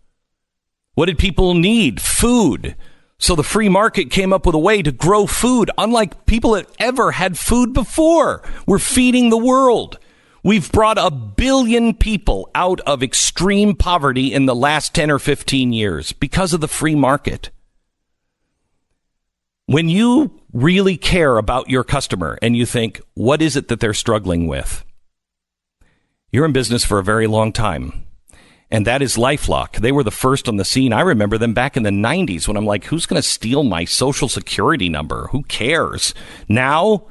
What did people need? Food. So the free market came up with a way to grow food, unlike people that ever had food before. We're feeding the world. We've brought 1 billion people out of extreme poverty in the last 10 or 15 years because of the free market. When you really care about your customer and you think, what is it that they're struggling with? You're in business for a very long time. And that is LifeLock. They were the first on the scene. I remember them back in the 90s when I'm like, who's going to steal my social security number? Who cares? Now,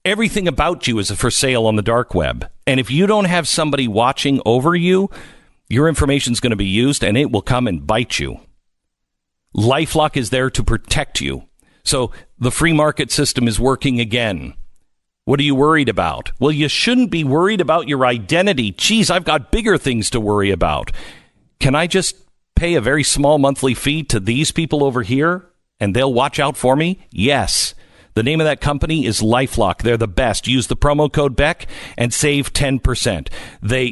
everything about you is for sale on the dark web. And if you don't have somebody watching over you, your information is going to be used and it will come and bite you. LifeLock is there to protect you. So the free market system is working again. What are you worried about? Well, you shouldn't be worried about your identity. Geez, I've got bigger things to worry about. Can I just pay a very small monthly fee to these people over here and they'll watch out for me? Yes. The name of that company is LifeLock. They're the best. Use the promo code Beck and save 10%.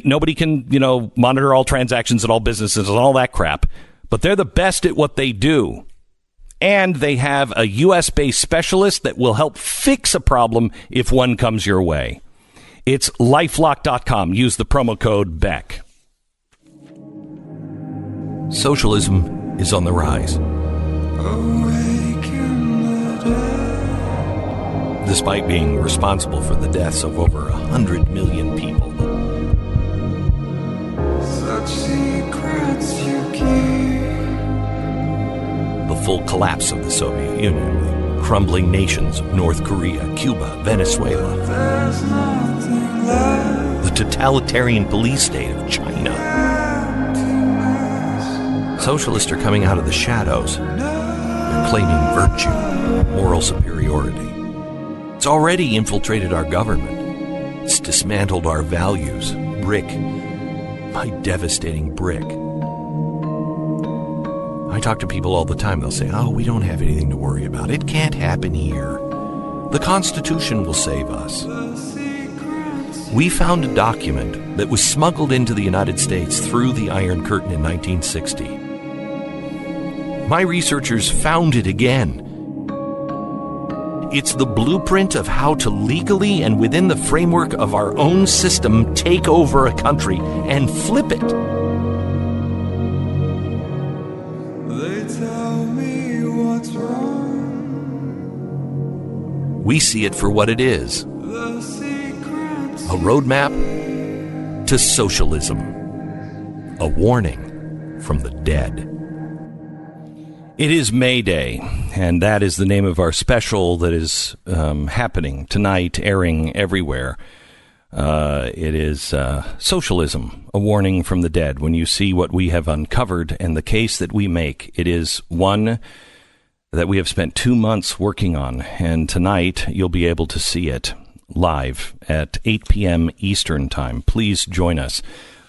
Nobody can, monitor all transactions at all businesses and all that crap, but they're the best at what they do. And they have a U.S.-based specialist that will help fix a problem if one comes your way. It's lifelock.com. Use the promo code Beck. Socialism is on the rise. Despite being responsible for the deaths of over 100 million people. Such secrets you keep. The full collapse of the Soviet Union, the crumbling nations of North Korea, Cuba, Venezuela, the totalitarian police state of China. Socialists are coming out of the shadows. They're claiming virtue, moral superiority. It's already infiltrated our government. It's dismantled our values, brick by devastating brick. I talk to people all the time. They'll say, we don't have anything to worry about. It can't happen here. The Constitution will save us. We found a document that was smuggled into the United States through the Iron Curtain in 1960. My researchers found it again. It's the blueprint of how to legally and within the framework of our own system take over a country and flip it. We see it for what it is. A roadmap to socialism. A warning from the dead. It is May Day, and that is the name of our special that is happening tonight, airing everywhere. It is Socialism, a warning from the dead. When you see what we have uncovered and the case that we make, it is one that we have spent 2 months working on, and tonight you'll be able to see it live at 8 p.m. Eastern Time. Please join us.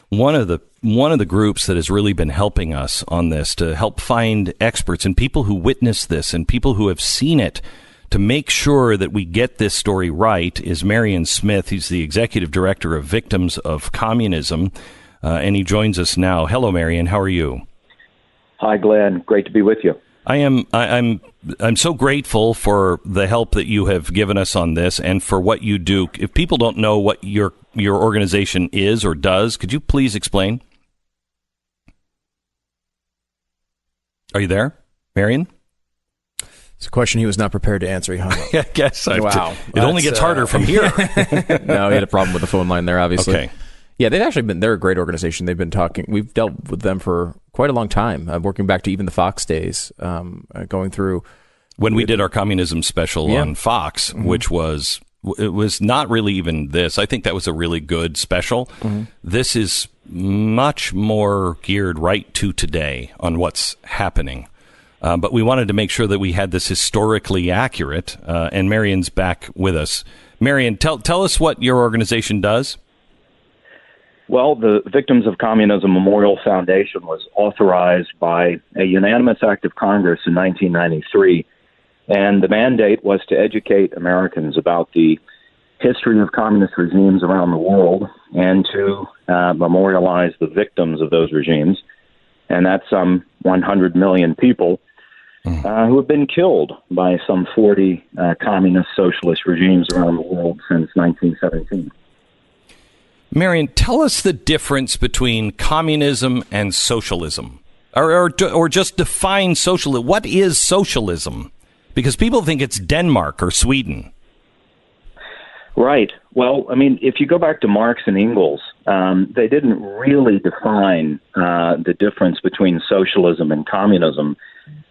One of the groups that has really been helping us on this to help find experts and people who witnessed this and people who have seen it to make sure that we get this story right is Marion Smith. He's the executive director of Victims of Communism, and he joins us now. Hello, Marion. How are you? Hi, Glenn. Great to be with you. I'm so grateful for the help that you have given us on this and for what you do. If people don't know what your organization is or does, could you please explain? Are you there, Marion? It's a question he was not prepared to answer. He hung up. I guess. Wow. It only gets harder from here. No, he had a problem with the phone line there, obviously. Okay. Yeah, they're a great organization. They've been talking. We've dealt with them for quite a long time, working back to even the Fox days, going through. When we did our communism special on Fox, Mm-hmm. which was not really even this. I think that was a really good special. Mm-hmm. This is much more geared right to today on what's happening. But we wanted to make sure that we had this historically accurate, and Marion's back with us. Marion, tell us what your organization does. Well, the Victims of Communism Memorial Foundation was authorized by a unanimous act of Congress in 1993, and the mandate was to educate Americans about the history of communist regimes around the world and to memorialize the victims of those regimes. And that's some 100 million people who have been killed by some 40 communist socialist regimes around the world since 1917. Marion, tell us the difference between communism and socialism, or just define socialism. What is socialism? Because people think it's Denmark or Sweden. Right. Well, I mean, if you go back to Marx and Engels, they didn't really define the difference between socialism and communism.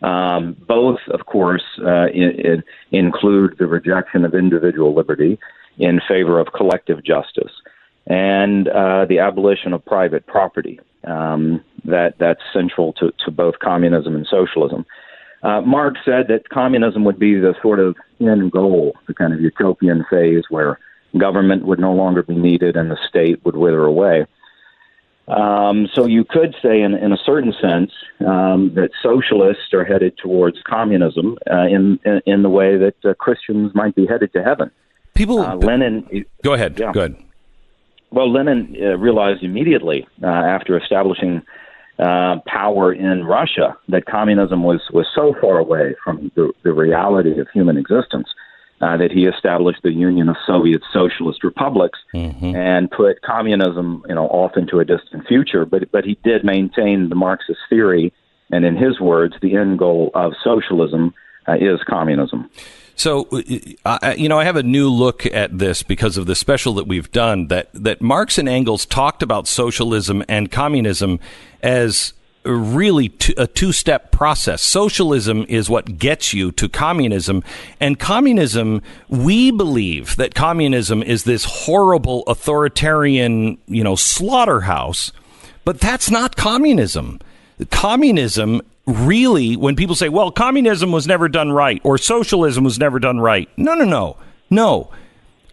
Both, of course, include the rejection of individual liberty in favor of collective justice and the abolition of private property. That's central to both communism and socialism. Marx said that communism would be the sort of end goal, the kind of utopian phase where government would no longer be needed and the state would wither away. So you could say, in a certain sense, that socialists are headed towards communism in the way that Christians might be headed to heaven. Lenin. Go ahead. Yeah. Go ahead. Well, Lenin realized immediately after establishing power in Russia that communism was so far away from the reality of human existence that he established the Union of Soviet Socialist Republics and put communism, off into a distant future. But he did maintain the Marxist theory, and in his words, the end goal of socialism is communism. So, I have a new look at this because of the special that we've done, that Marx and Engels talked about socialism and communism as really a two-step process. Socialism is what gets you to communism, and communism, we believe that communism is this horrible authoritarian, slaughterhouse, but that's not communism. Communism really, when people say, well, communism was never done right or socialism was never done right. No.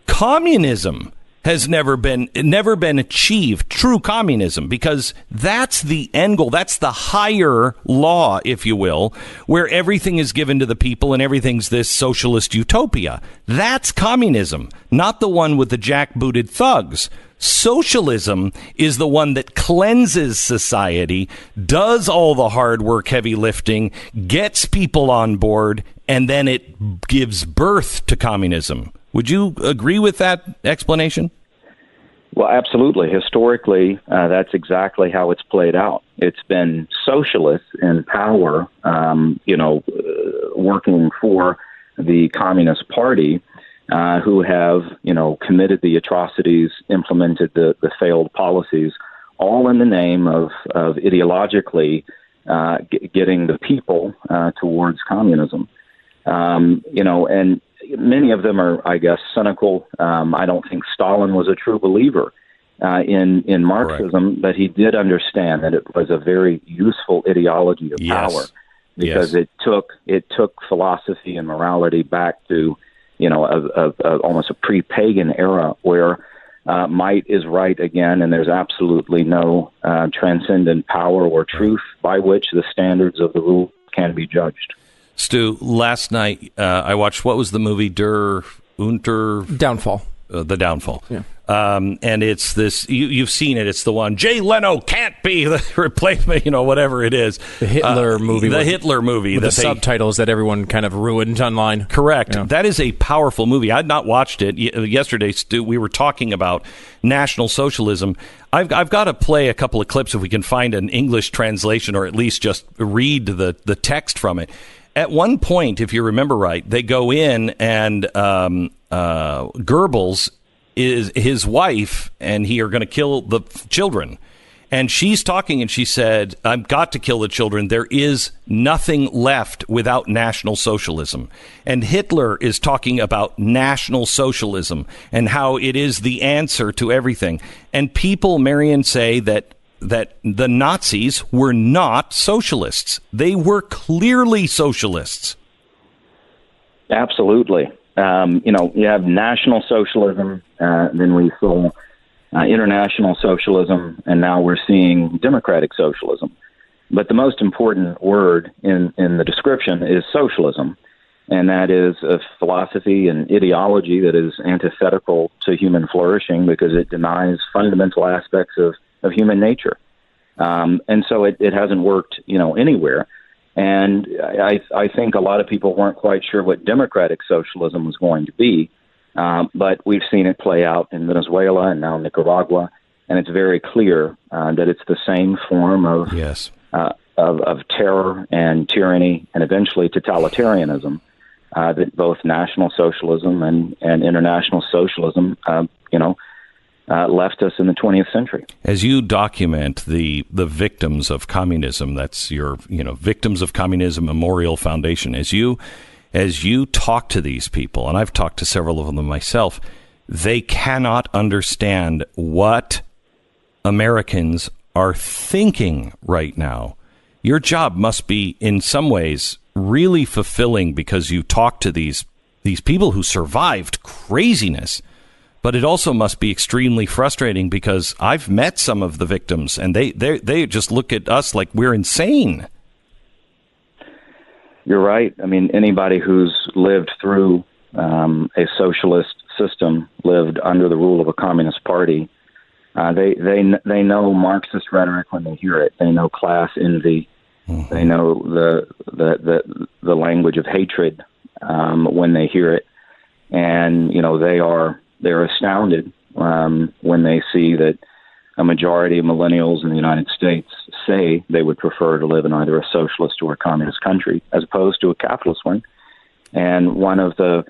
Communism has never been achieved, true communism, because that's the end goal. That's the higher law, if you will, where everything is given to the people and everything's this socialist utopia. That's communism, not the one with the jackbooted thugs. Socialism is the one that cleanses society, does all the hard work, heavy lifting, gets people on board, and then it gives birth to communism. Would you agree with that explanation? Well, absolutely. Historically, that's exactly how it's played out. It's been socialists in power, working for the Communist Party, who have, committed the atrocities, implemented the failed policies, all in the name of ideologically getting the people towards communism. And many of them are, I guess, cynical. I don't think Stalin was a true believer in Marxism, but he did understand that it was a very useful ideology of power because it took philosophy and morality back to almost a pre-pagan era where might is right again, and there's absolutely no transcendent power or truth by which the standards of the rule can be judged. Stu, last night I watched, what was the movie? Downfall. The Downfall. Yeah. And it's this, you've seen it, it's the one, Jay Leno can't be the replacement, whatever it is. The Hitler movie. The Hitler movie. With the subtitles that everyone kind of ruined online. Correct. Yeah. That is a powerful movie. I had not watched it. Yesterday, Stu, we were talking about National Socialism. I've got to play a couple of clips if we can find an English translation or at least just read the text from it. At one point, if you remember right, they go in and Goebbels is his wife and he are going to kill the children. And she's talking and she said, I've got to kill the children. There is nothing left without National Socialism. And Hitler is talking about National Socialism and how it is the answer to everything. And people, Marion, say that that the Nazis were not socialists. They were clearly socialists. Absolutely. You have National Socialism, then we saw international socialism, and now we're seeing democratic socialism. But the most important word in the description is socialism, and that is a philosophy and ideology that is antithetical to human flourishing because it denies fundamental aspects of human nature. And so it hasn't worked, anywhere. And I think a lot of people weren't quite sure what democratic socialism was going to be, but we've seen it play out in Venezuela and now Nicaragua, and it's very clear that it's the same form of terror and tyranny and eventually totalitarianism that both National Socialism and international socialism, left us in the 20th century. As you document the victims of communism, that's your Victims of Communism Memorial Foundation. As you talk to these people, and I've talked to several of them myself, they cannot understand what Americans are thinking right now. Your job must be, in some ways, really fulfilling because you talk to these people who survived craziness. But it also must be extremely frustrating because I've met some of the victims and they just look at us like we're insane. You're right. I mean, anybody who's lived through a socialist system, lived under the rule of a communist party, they know Marxist rhetoric when they hear it. They know class envy. Mm-hmm. They know the language of hatred when they hear it, and they're astounded when they see that a majority of millennials in the United States say they would prefer to live in either a socialist or a communist country as opposed to a capitalist one. And one of the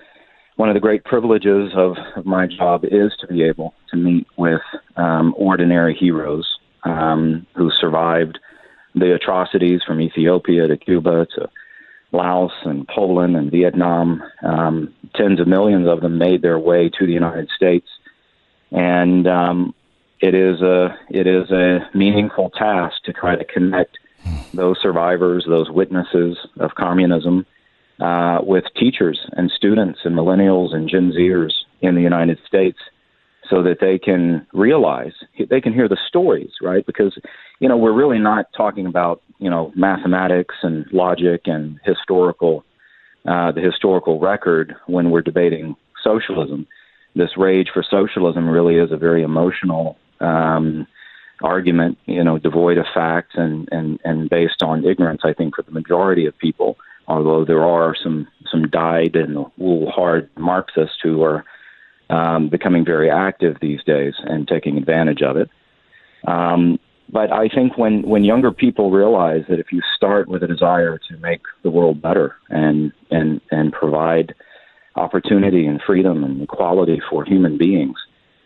great privileges of my job is to be able to meet with ordinary heroes who survived the atrocities from Ethiopia to Cuba to Laos and Poland and Vietnam. Tens of millions of them made their way to the United States, and it is a meaningful task to try to connect those survivors, those witnesses of communism, with teachers and students and millennials and Gen Zers in the United States, so that they can realize, they can hear the stories, right? Because, we're really not talking about, mathematics and logic and the historical record when we're debating socialism. This rage for socialism really is a very emotional argument, devoid of facts and based on ignorance, I think, for the majority of people, although there are some dyed-in-the-wool hard Marxists who are becoming very active these days and taking advantage of it. But I think when younger people realize that if you start with a desire to make the world better and provide opportunity and freedom and equality for human beings,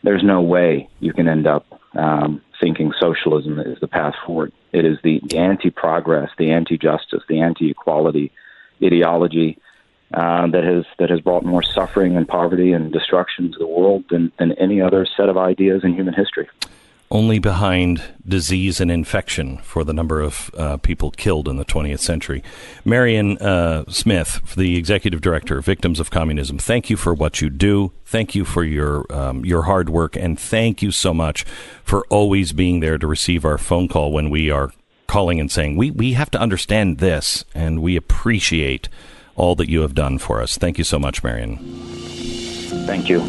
there's no way you can end up thinking socialism is the path forward. It is the anti-progress, the anti-justice, the anti-equality ideology that has brought more suffering and poverty and destruction to the world than any other set of ideas in human history. Only behind disease and infection for the number of people killed in the 20th century. Marion Smith, the executive director of Victims of Communism, thank you for what you do. Thank you for your hard work, and thank you so much for always being there to receive our phone call when we are calling and saying, we have to understand this, and we appreciate all that you have done for us. Thank you so much, Marion. Thank you.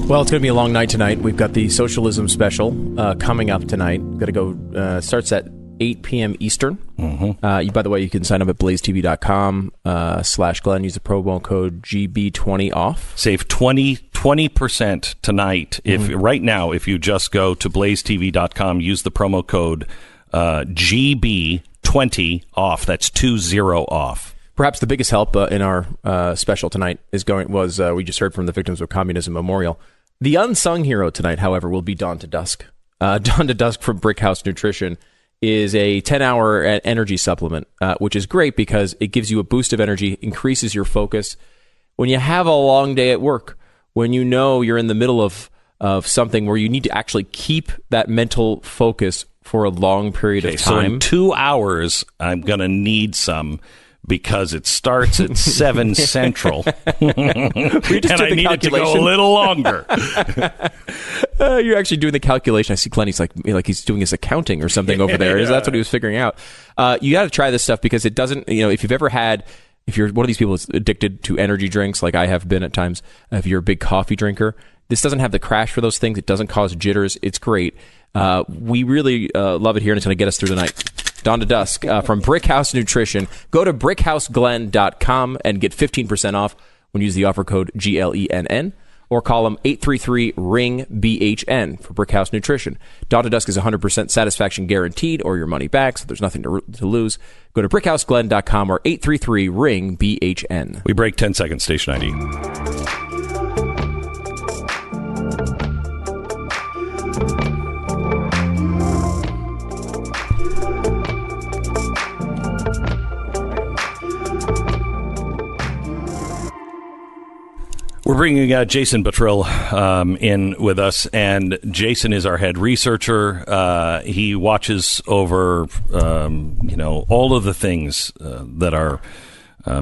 Well, it's going to be a long night tonight. We've got the Socialism special coming up tonight. Got to go. Starts at 8 p.m. Eastern. Mm-hmm. By the way, you can sign up at blazetv.com/Glenn. Use the promo code GB20OFF. Save 20% tonight. If right now, if you just go to blazetv.com, use the promo code GB20OFF. That's 20 off. Perhaps the biggest help in our special tonight was we just heard from the Victims of Communism Memorial. The unsung hero tonight, however, will be Dawn to Dusk. Dawn to Dusk from Brickhouse Nutrition is a 10-hour energy supplement, which is great because it gives you a boost of energy, increases your focus. When you have a long day at work, when you know you're in the middle of of something where you need to actually keep that mental focus for a long period of time. So in 2 hours, I'm going to need some because it starts at 7 Central. And I need it to go a little longer. You're actually doing the calculation. I see Glenn, like he's doing his accounting or something over there. That's what he was figuring out. You got to try this stuff because it doesn't, if you're one of these people that's addicted to energy drinks, like I have been at times, if you're a big coffee drinker, this doesn't have the crash for those things. It doesn't cause jitters. It's great. We really love it here, and it's going to get us through the night. Dawn to dusk from Brickhouse Nutrition. Go to brickhouseglenn.com and get 15% off when you use the offer code GLENN, or call them 833-RING-BHN for Brickhouse Nutrition. Dawn to dusk is 100% satisfaction guaranteed, or your money back, so there's nothing to lose. Go to brickhouseglenn.com or 833-RING-BHN. We break 10 seconds, station ID. We're bringing Jason Buttrill in with us, and Jason is our head researcher. He watches over, all of the things that are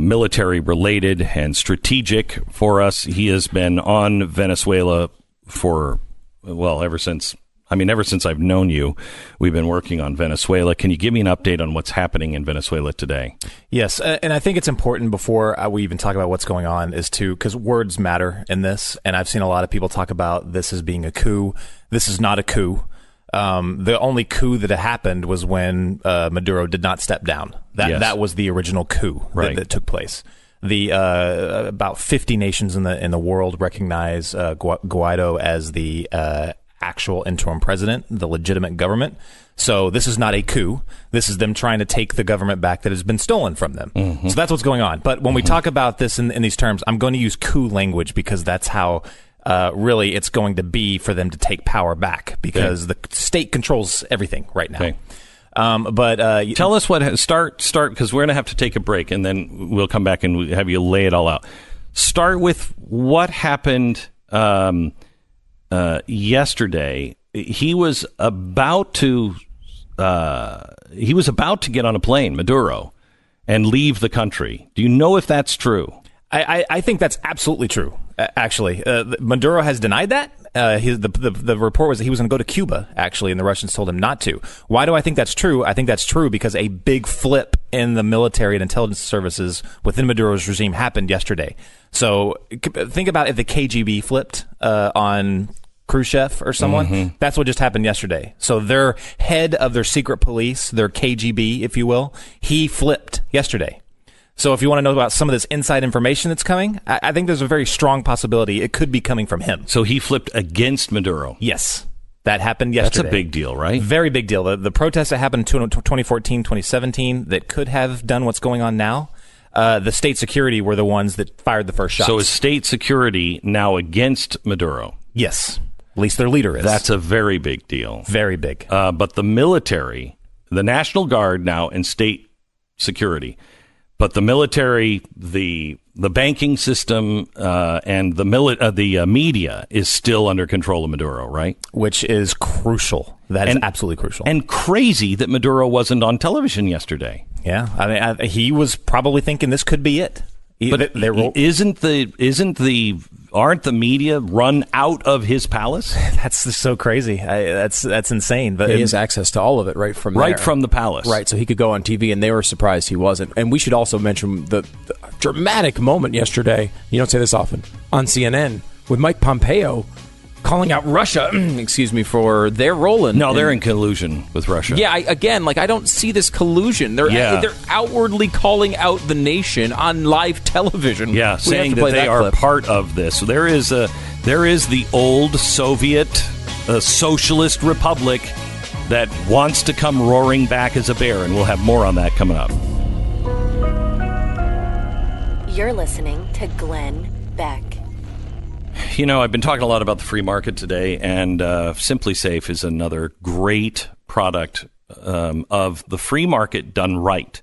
military related and strategic for us. He has been on Venezuela for, ever since I've known you. We've been working on Venezuela. Can you give me an update on what's happening in Venezuela today? Yes, and I think it's important before we even talk about what's going on because words matter in this, and I've seen a lot of people talk about this as being a coup. This is not a coup. The only coup that happened was when Maduro did not step down. That was the original coup that took place. The about 50 nations in the world recognize Guaido as the actual interim president, the legitimate government. So this is not a coup. This is them trying to take the government back that has been stolen from them. Mm-hmm. So that's what's going on. But when we talk about this in these terms, I'm going to use coup language because that's how really it's going to be for them to take power back, because the state controls everything right now. Okay. Tell us what start because we're going to have to take a break, and then we'll come back and have you lay it all out. Start with what happened yesterday. He was about to get on a plane, Maduro, and leave the country. Do you know if that's true? I think that's absolutely true. Actually, Maduro has denied that. The report was that he was going to go to Cuba, actually, and the Russians told him not to. Why do I think that's true? I think that's true because a big flip in the military and intelligence services within Maduro's regime happened yesterday. So think about if the KGB flipped on Khrushchev or someone. Mm-hmm. That's what just happened yesterday. So their head of their secret police, their KGB, if you will, he flipped yesterday. So if you want to know about some of this inside information that's coming, I think there's a very strong possibility it could be coming from him. So he flipped against Maduro. Yes. That happened yesterday. That's a big deal, right? Very big deal. The protests that happened in 2014, 2017 that could have done what's going on now, the state security were the ones that fired the first shots. So is state security now against Maduro? Yes. At least their leader is. That's a very big deal. Very big. But the military, the National Guard now, and state security, but the military, the banking system, and the media is still under control of Maduro, right? Which is crucial. That is absolutely crucial. And crazy that Maduro wasn't on television yesterday. Yeah, I mean, he was probably thinking this could be it. But aren't the media run out of his palace? That's so crazy. That's insane. But he has access to all of it right from the palace. Right, so he could go on TV, and they were surprised he wasn't. And we should also mention the dramatic moment yesterday. You don't say this often on CNN with Mike Pompeo calling out Russia, for their role in... No, they're in collusion with Russia. Yeah, I don't see this collusion. They're outwardly calling out the nation on live television. Yeah, saying that they are part of this. So there is the old Soviet socialist republic that wants to come roaring back as a bear, and we'll have more on that coming up. You're listening to Glenn Beck. You know, I've been talking a lot about the free market today, and Simply Safe is another great product of the free market done right.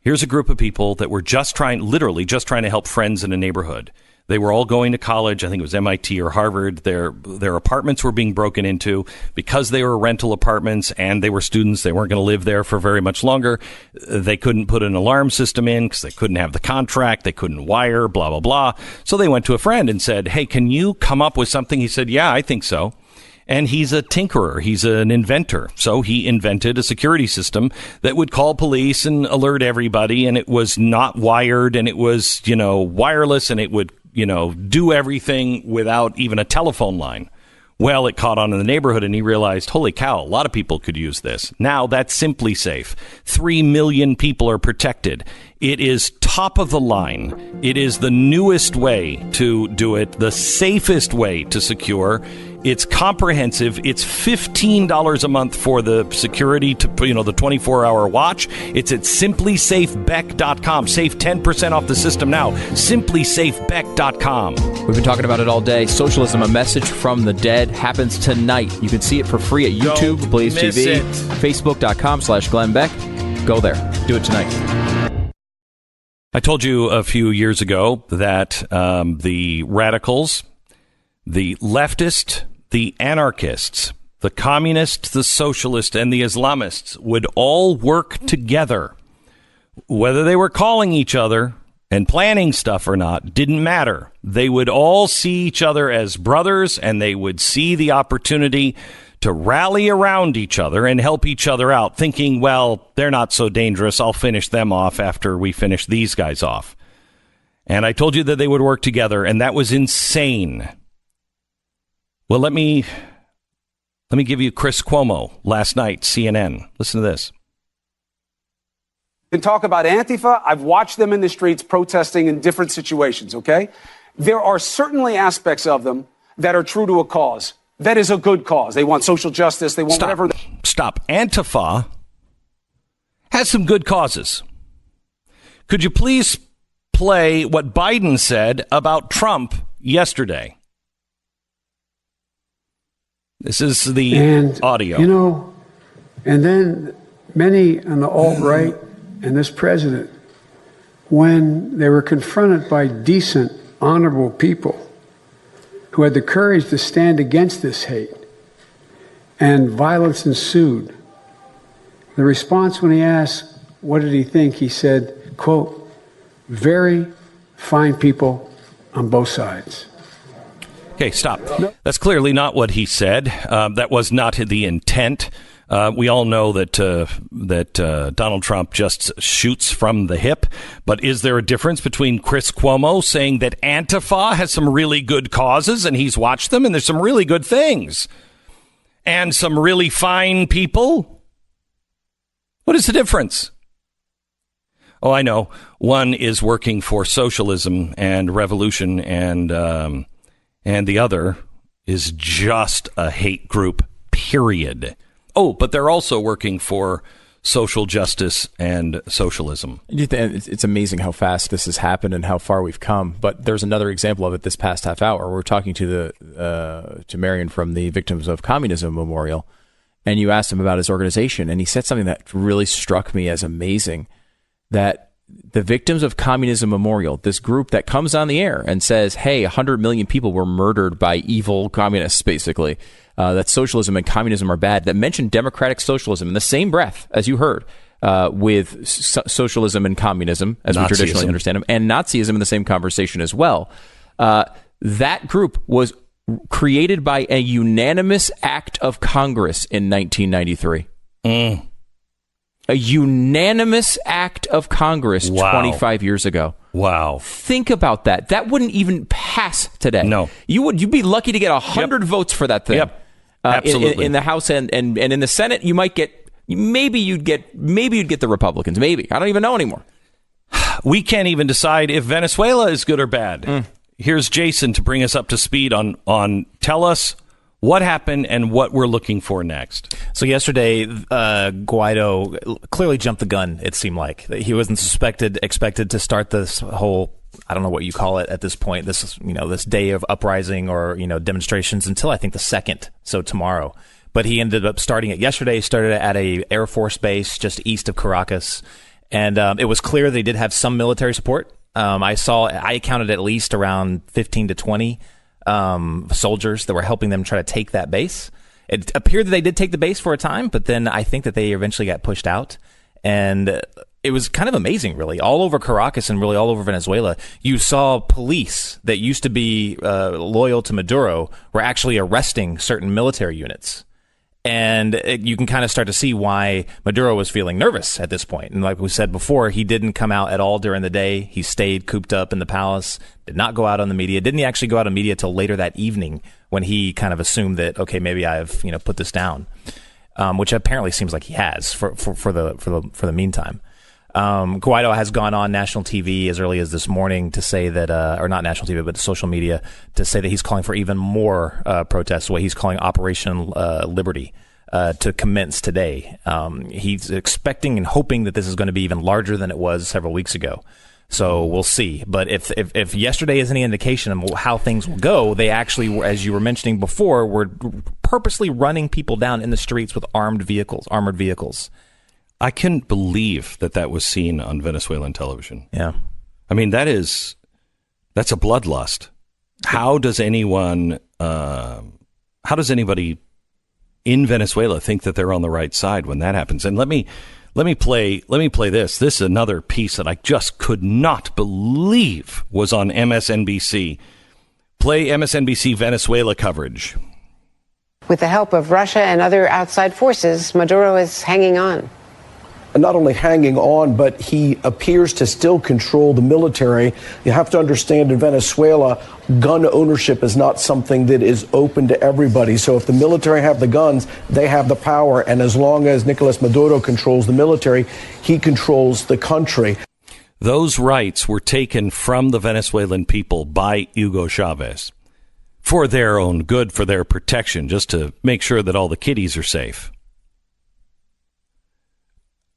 Here's a group of people that were literally just trying to help friends in a neighborhood. They were all going to college. I think it was MIT or Harvard. Their apartments were being broken into because they were rental apartments and they were students. They weren't going to live there for very much longer. They couldn't put an alarm system in because they couldn't have the contract. They couldn't wire, blah, blah, blah. So they went to a friend and said, hey, can you come up with something? He said, yeah, I think so. And he's a tinkerer. He's an inventor. So he invented a security system that would call police and alert everybody. And it was not wired, and it was, wireless, and it would, do everything without even a telephone line. Well, it caught on in the neighborhood, and he realized, holy cow, a lot of people could use this. Now that's Simply Safe. 3 million people are protected. It is top of the line. It is the newest way to do it, the safest way to secure. It's comprehensive. It's $15 a month for the security to, the 24-hour watch. It's at simplysafebeck.com. Save 10% off the system now. Simplysafebeck.com. We've been talking about it all day. Socialism, a message from the dead, happens tonight. You can see it for free at YouTube, Blaze TV, Facebook.com/Glenn Beck. Go there. Do it tonight. I told you a few years ago that the radicals, the leftist, the anarchists, the communists, the socialists, and the Islamists would all work together. Whether they were calling each other and planning stuff or not didn't matter. They would all see each other as brothers, and they would see the opportunity to rally around each other and help each other out, thinking, well, they're not so dangerous. I'll finish them off after we finish these guys off. And I told you that they would work together, and that was insane. Well, let me give you Chris Cuomo last night, CNN. Listen to this. And talk about Antifa. I've watched them in the streets protesting in different situations, okay? There are certainly aspects of them that are true to a cause. That is a good cause. They want social justice. They want whatever. Stop. Antifa has some good causes. Could you please play what Biden said about Trump yesterday? This is the audio. And then many on the alt-right and this president, when they were confronted by decent, honorable people who had the courage to stand against this hate, and violence ensued. The response when he asked, what did he think? He said, quote, very fine people on both sides. Okay, stop. No. That's clearly not what he said. That was not the intent. We all know that Donald Trump just shoots from the hip. But is there a difference between Chris Cuomo saying that Antifa has some really good causes and he's watched them and there's some really good things and some really fine people? What is the difference? Oh, I know. One is working for socialism and revolution, and the other is just a hate group, period. Oh, but they're also working for social justice and socialism. It's amazing how fast this has happened and how far we've come. But there's another example of it this past half hour. We're talking to Marion from the Victims of Communism Memorial, and you asked him about his organization, and he said something that really struck me as amazing, that the Victims of Communism Memorial, this group that comes on the air and says, hey, 100 million people were murdered by evil communists, basically, that socialism and communism are bad, that mentioned democratic socialism in the same breath, as you heard, with socialism and communism, as Nazism. We traditionally understand them, and Nazism in the same conversation as well. That group was created by a unanimous act of Congress in 1993. A unanimous act of Congress 25 years ago. Wow. Think about that. That wouldn't even pass today. No. You'd be lucky to get 100 votes for that thing. Yep. Absolutely. In the House and in the Senate, maybe you'd get the Republicans. Maybe. I don't even know anymore. We can't even decide if Venezuela is good or bad. Here's Jason to bring us up to speed on tell us what happened and what we're looking for next. So yesterday, Guaido clearly jumped the gun, it seemed like. He wasn't expected to start this whole, I don't know what you call it at this point, this day of uprising or, demonstrations until I think the 2nd, so tomorrow. But he ended up starting it yesterday. He started it at a Air Force base just east of Caracas. And it was clear they did have some military support. I counted at least around 15 to 20 soldiers that were helping them try to take that base. It appeared that they did take the base for a time, but then I think that they eventually got pushed out. And it was kind of amazing, really. All over Caracas and really all over Venezuela, you saw police that used to be loyal to Maduro were actually arresting certain military units. And you can kind of start to see why Maduro was feeling nervous at this point. And like we said before, he didn't come out at all during the day. He stayed cooped up in the palace, did not go out on the media. Didn't he actually go out on media till later that evening when he kind of assumed that, okay, maybe I've put this down, which apparently seems like he has for the meantime. Guaido has gone on national TV as early as this morning to say that, or not national TV, but social media, to say that he's calling for even more protests, what he's calling Operation Liberty, to commence today. He's expecting and hoping that this is going to be even larger than it was several weeks ago. So we'll see. But if yesterday is any indication of how things will go, they actually, as you were mentioning before, were purposely running people down in the streets with armored vehicles. I couldn't believe that was seen on Venezuelan television. Yeah. I mean, that's a bloodlust. How does anybody in Venezuela think that they're on the right side when that happens? And let me play this. This is another piece that I just could not believe was on MSNBC. Play MSNBC Venezuela coverage. With the help of Russia and other outside forces, Maduro is hanging on. And not only hanging on, but he appears to still control the military. You have to understand, in Venezuela, gun ownership is not something that is open to everybody. So if the military have the guns, they have the power. And as long as Nicolas Maduro controls the military, he controls the country. Those rights were taken from the Venezuelan people by Hugo Chavez for their own good, for their protection, just to make sure that all the kiddies are safe.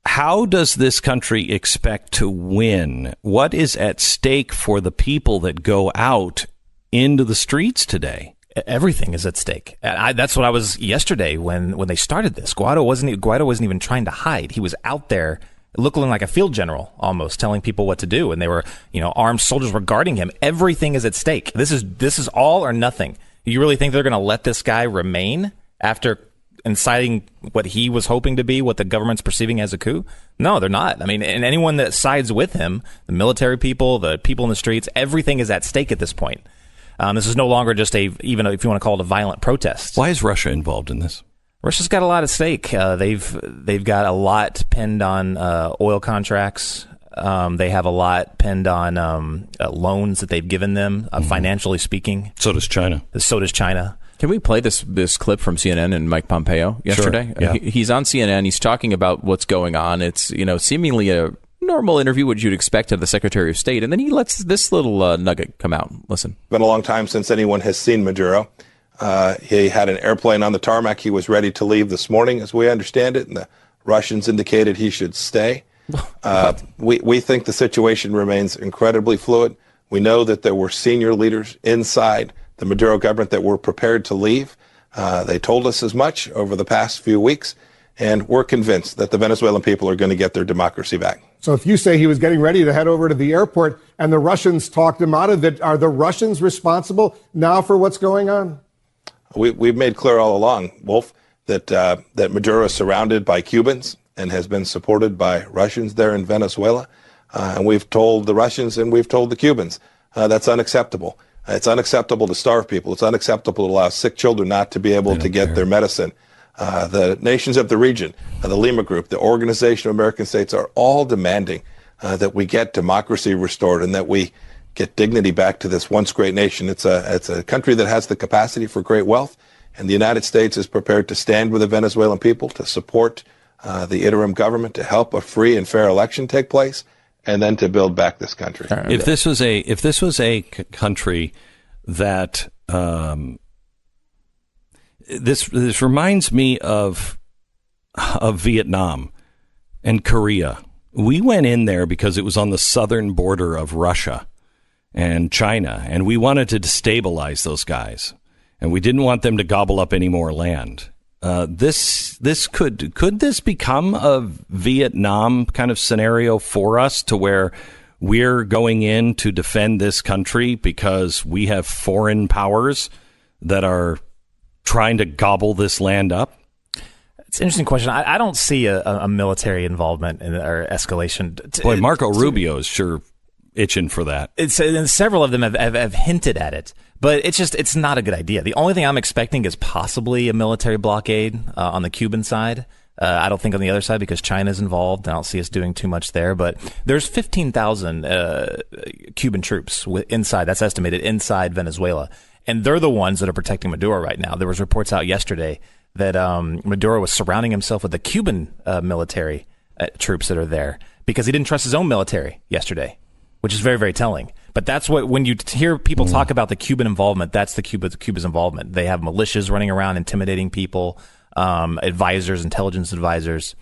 How does this country expect to win? What is at stake for the people that go out into the streets today? Everything is at stake. That's what I was yesterday when they started this. Guaido wasn't even trying to hide. He was out there looking like a field general almost, telling people what to do. And they were, armed soldiers were guarding him. Everything is at stake. This is all or nothing. You really think they're going to let this guy remain after inciting what he was hoping to be, what the government's perceiving as a coup? No, they're not. I mean, and anyone that sides with him, the military people, the people in the streets, everything is at stake at this point. This is no longer just even if you want to call it a violent protest. Why is Russia involved in this? Russia's got a lot at stake. They've got a lot pinned on oil contracts. They have a lot pinned on loans that they've given them, financially speaking. So does China. Can we play this clip from CNN and Mike Pompeo yesterday? Sure, yeah. He's on CNN. He's talking about what's going on. It's seemingly a normal interview, what you'd expect of the Secretary of State, and then he lets this little nugget come out. Listen. It's been a long time since anyone has seen Maduro. He had an airplane on the tarmac. He was ready to leave this morning, as we understand it, and the Russians indicated he should stay. We think the situation remains incredibly fluid. We know that there were senior leaders inside the Maduro government that were prepared to leave. They told us as much over the past few weeks, and we're convinced that the Venezuelan people are going to get their democracy back. So if you say he was getting ready to head over to the airport and the Russians talked him out of it, are the Russians responsible now for what's going on? We've made clear all along, Wolf, that Maduro is surrounded by Cubans and has been supported by Russians there in Venezuela. And we've told the Russians and we've told the Cubans that's unacceptable. It's unacceptable to starve people. It's unacceptable to allow sick children not to be able to get their medicine. The nations of the region, the Lima Group, the Organization of American States are all demanding that we get democracy restored and that we get dignity back to this once great nation. It's a country that has the capacity for great wealth, and the United States is prepared to stand with the Venezuelan people, to support the interim government, to help a free and fair election take place, and then to build back this country. If this was a country that this reminds me of Vietnam and Korea. We went in there because it was on the southern border of Russia and China, and we wanted to destabilize those guys, and we didn't want them to gobble up any more land. Could this become a Vietnam kind of scenario for us, to where we're going in to defend this country because we have foreign powers that are trying to gobble this land up? It's an interesting question. I don't see a military involvement or escalation. Boy, Marco Rubio is sure itching for that. And several of them have hinted at it, but it's not a good idea. The only thing I'm expecting is possibly a military blockade on the Cuban side. I don't think on the other side because China's involved. I don't see us doing too much there, but there's 15,000 Cuban troops inside. That's estimated inside Venezuela, and they're the ones that are protecting Maduro right now. There was reports out yesterday that Maduro was surrounding himself with the Cuban military troops that are there because he didn't trust his own military yesterday, which is very, very telling. But that's what, when you hear people talk about the Cuban involvement, that's Cuba's involvement. They have militias running around intimidating people, advisors, intelligence advisors.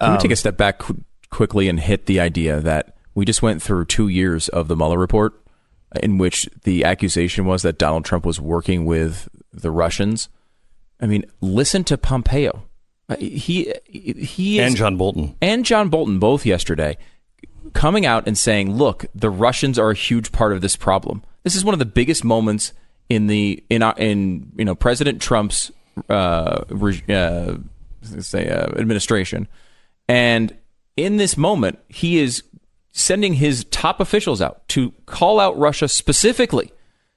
Let me take a step back quickly and hit the idea that we just went through 2 years of the Mueller report in which the accusation was that Donald Trump was working with the Russians. I mean, listen to Pompeo. He and John Bolton both yesterday coming out and saying, "Look, the Russians are a huge part of this problem." This is one of the biggest moments in President Trump's administration, and in this moment, he is sending his top officials out to call out Russia specifically.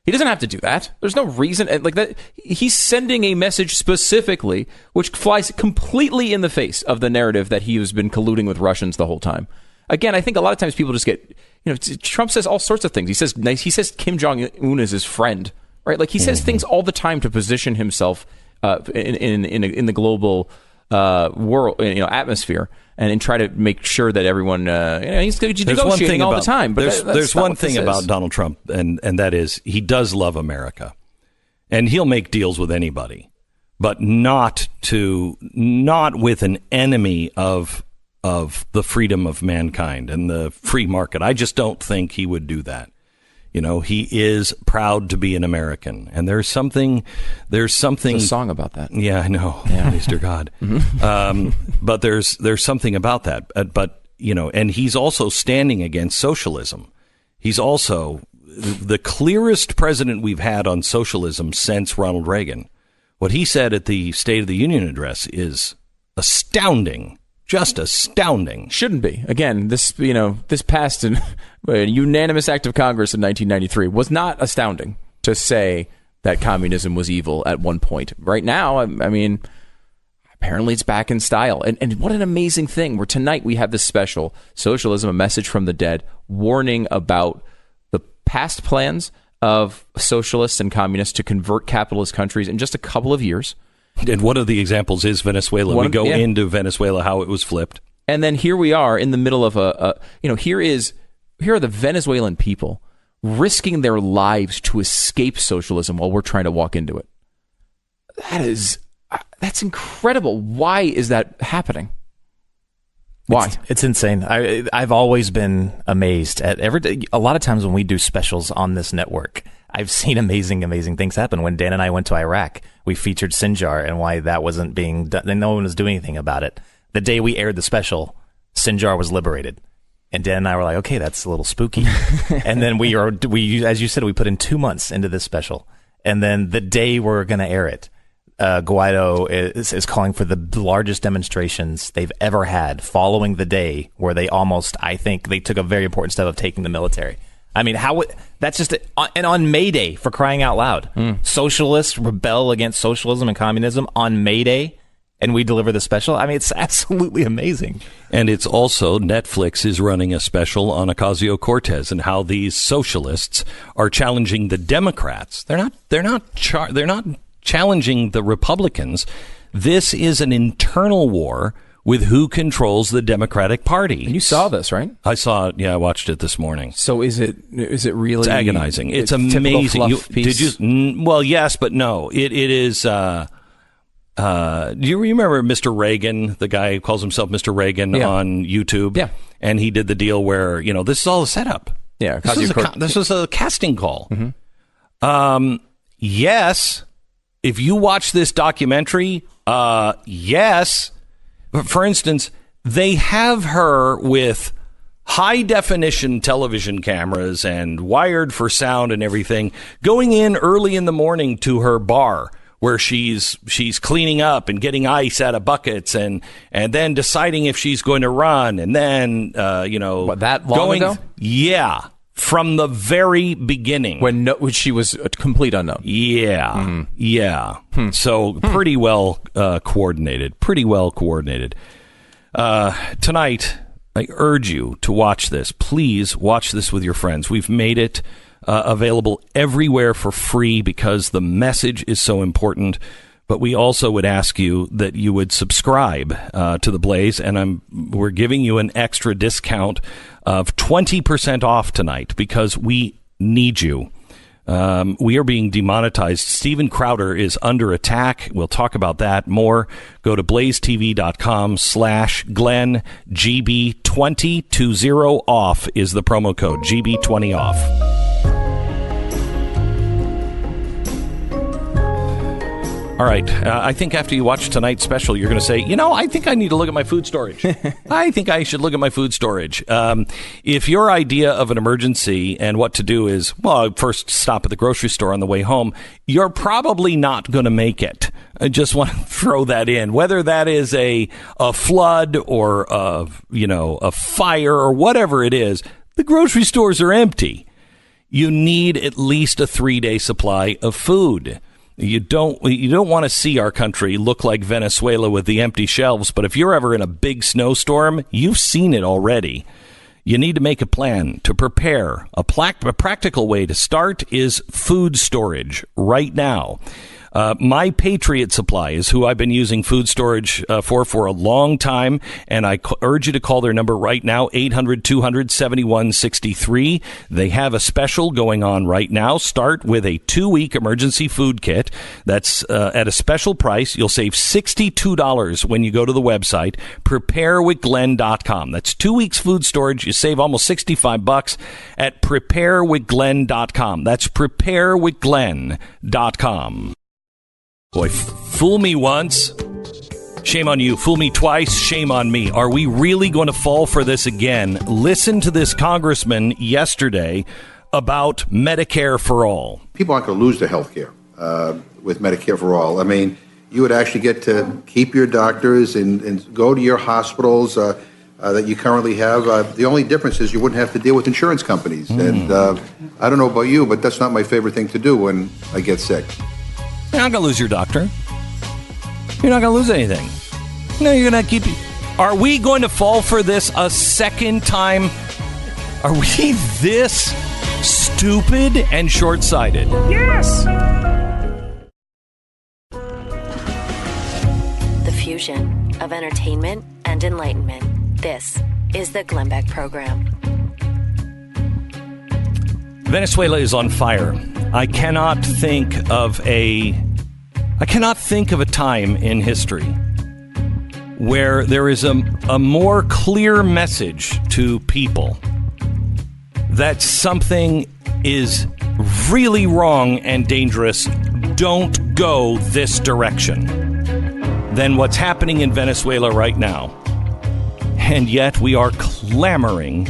He doesn't have to do that. There's no reason like that. He's sending a message specifically, which flies completely in the face of the narrative that he has been colluding with Russians the whole time. Again, I think a lot of times people just get, Trump says all sorts of things. He says Kim Jong-un is his friend, right? Like he says things all the time to position himself in the global world, atmosphere, and try to make sure that everyone, he's negotiating all the time. But there's one thing about Donald Trump, and that is he does love America, and he'll make deals with anybody, but not with an enemy of the freedom of mankind and the free market. I just don't think he would do that. He is proud to be an American, and there's something. There's a song about that. Yeah, I know. Yeah. Praise to God. But there's something about that. But and he's also standing against socialism. He's also the clearest president we've had on socialism since Ronald Reagan. What he said at the State of the Union address is astounding. Just astounding. Shouldn't be. Again, this passed in a unanimous act of Congress in 1993 was not astounding to say that communism was evil at one point. Right now, I mean, apparently it's back in style. And what an amazing thing where tonight we have this special, Socialism, a Message from the Dead, warning about the past plans of socialists and communists to convert capitalist countries in just a couple of years. And one of the examples is Venezuela. We go into Venezuela, how it was flipped. And then here we are in the middle of here are the Venezuelan people risking their lives to escape socialism while we're trying to walk into it. That's incredible. Why is that happening? Why? It's insane. I've always been amazed at a lot of times when we do specials on this network, I've seen amazing things happen. When Dan and I went to Iraq, we featured Sinjar and why that wasn't being done. No one was doing anything about it. The day we aired the special, Sinjar was liberated. And Dan and I were like, okay, that's a little spooky. And then we, as you said, we put in 2 months into this special. And then the day we're going to air it, Guaido is calling for the largest demonstrations they've ever had following the day where I think they took a very important step of taking the military. I mean, that's just and on May Day, for crying out loud. Socialists rebel against socialism and communism on May Day, and we deliver the special. I mean, it's absolutely amazing. And it's also Netflix is running a special on Ocasio-Cortez and how these socialists are challenging the Democrats. They're not challenging the Republicans. This is an internal war with who controls the Democratic Party. And you saw this, right? I saw it. Yeah, I watched it this morning. So is it really? It's agonizing. It's amazing. Well, yes, but no. It is. Do you remember Mr. Reagan, the guy who calls himself Mr. Reagan on YouTube? Yeah. And he did the deal where, this is all a setup. Yeah. This was a casting call. Mm-hmm. Yes. If you watch this documentary, yes. For instance, they have her with high-definition television cameras and wired for sound and everything, going in early in the morning to her bar where she's cleaning up and getting ice out of buckets and then deciding if she's going to run and then, that long ago? Yeah. From the very beginning. When she was a complete unknown. Yeah. Yeah. So pretty well coordinated. Pretty well coordinated. Tonight, I urge you to watch this. Please watch this with your friends. We've made it available everywhere for free because the message is so important. But we also would ask you that you would subscribe to The Blaze, and we're giving you an extra discount of 20% off tonight because we need you. We are being demonetized. Steven Crowder is under attack. We'll talk about that more. Go to blazetv.com/Glenn. GB2020 off is the promo code. GB20 off. All right. I think after you watch tonight's special, you're going to say, I think I need to look at my food storage. I think I should look at my food storage. If your idea of an emergency and what to do is, first stop at the grocery store on the way home, you're probably not going to make it. I just want to throw that in. Whether that is a flood or a fire or whatever it is, the grocery stores are empty. You need at least a 3-day supply of food. You don't want to see our country look like Venezuela with the empty shelves, but if you're ever in a big snowstorm, you've seen it already. You need to make a plan to prepare. A practical way to start is food storage right now. My Patriot Supply is who I've been using food storage for a long time, and I urge you to call their number right now, 800-200-7163. They have a special going on right now. Start with a 2-week emergency food kit that's at a special price. You'll save $62 when you go to the website, preparewithglenn.com. That's 2 weeks food storage. You save almost $65 at preparewithglenn.com. That's preparewithglenn.com. Boy, fool me once, shame on you. Fool me twice, shame on me. Are we really going to fall for this again? Listen to this congressman yesterday about Medicare for All. People aren't going to lose their health care with Medicare for All. I mean, you would actually get to keep your doctors and go to your hospitals that you currently have. The only difference is you wouldn't have to deal with insurance companies. And I don't know about you, but that's not my favorite thing to do when I get sick. You're not going to lose your doctor. You're not going to lose anything. No, you're going to keep... Are we going to fall for this a second time? Are we this stupid and short-sighted? Yes! The fusion of entertainment and enlightenment. This is the Glenn Beck Program. Venezuela is on fire. I cannot think of a time in history where there is a more clear message to people that something is really wrong and dangerous. Don't go this direction than what's happening in Venezuela right now. And yet we are clamoring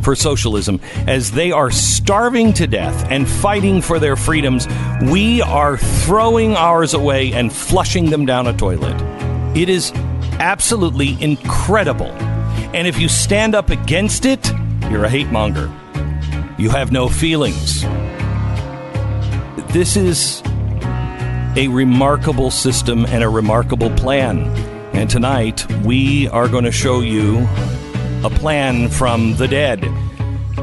for socialism as they are starving to death and fighting for their freedoms. We are throwing ours away and flushing them down a toilet. It is absolutely incredible. And if you stand up against it, you're a hate monger. You have no feelings. This is a remarkable system and a remarkable plan. And tonight we are going to show you a plan from the dead.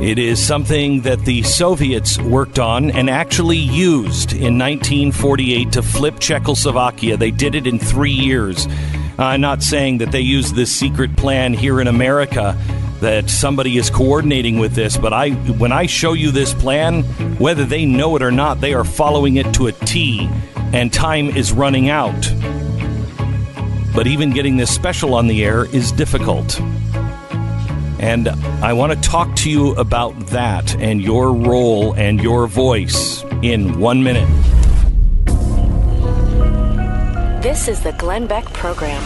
It is something that the Soviets worked on and actually used in 1948 to flip Czechoslovakia. They did it in 3 years. I'm not saying that they used this secret plan here in America, that somebody is coordinating with this, but when I show you this plan, whether they know it or not, they are following it to a T, and time is running out. But even getting this special on the air is difficult. And I want to talk to you about that and your role and your voice in 1 minute. This is the Glenn Beck Program.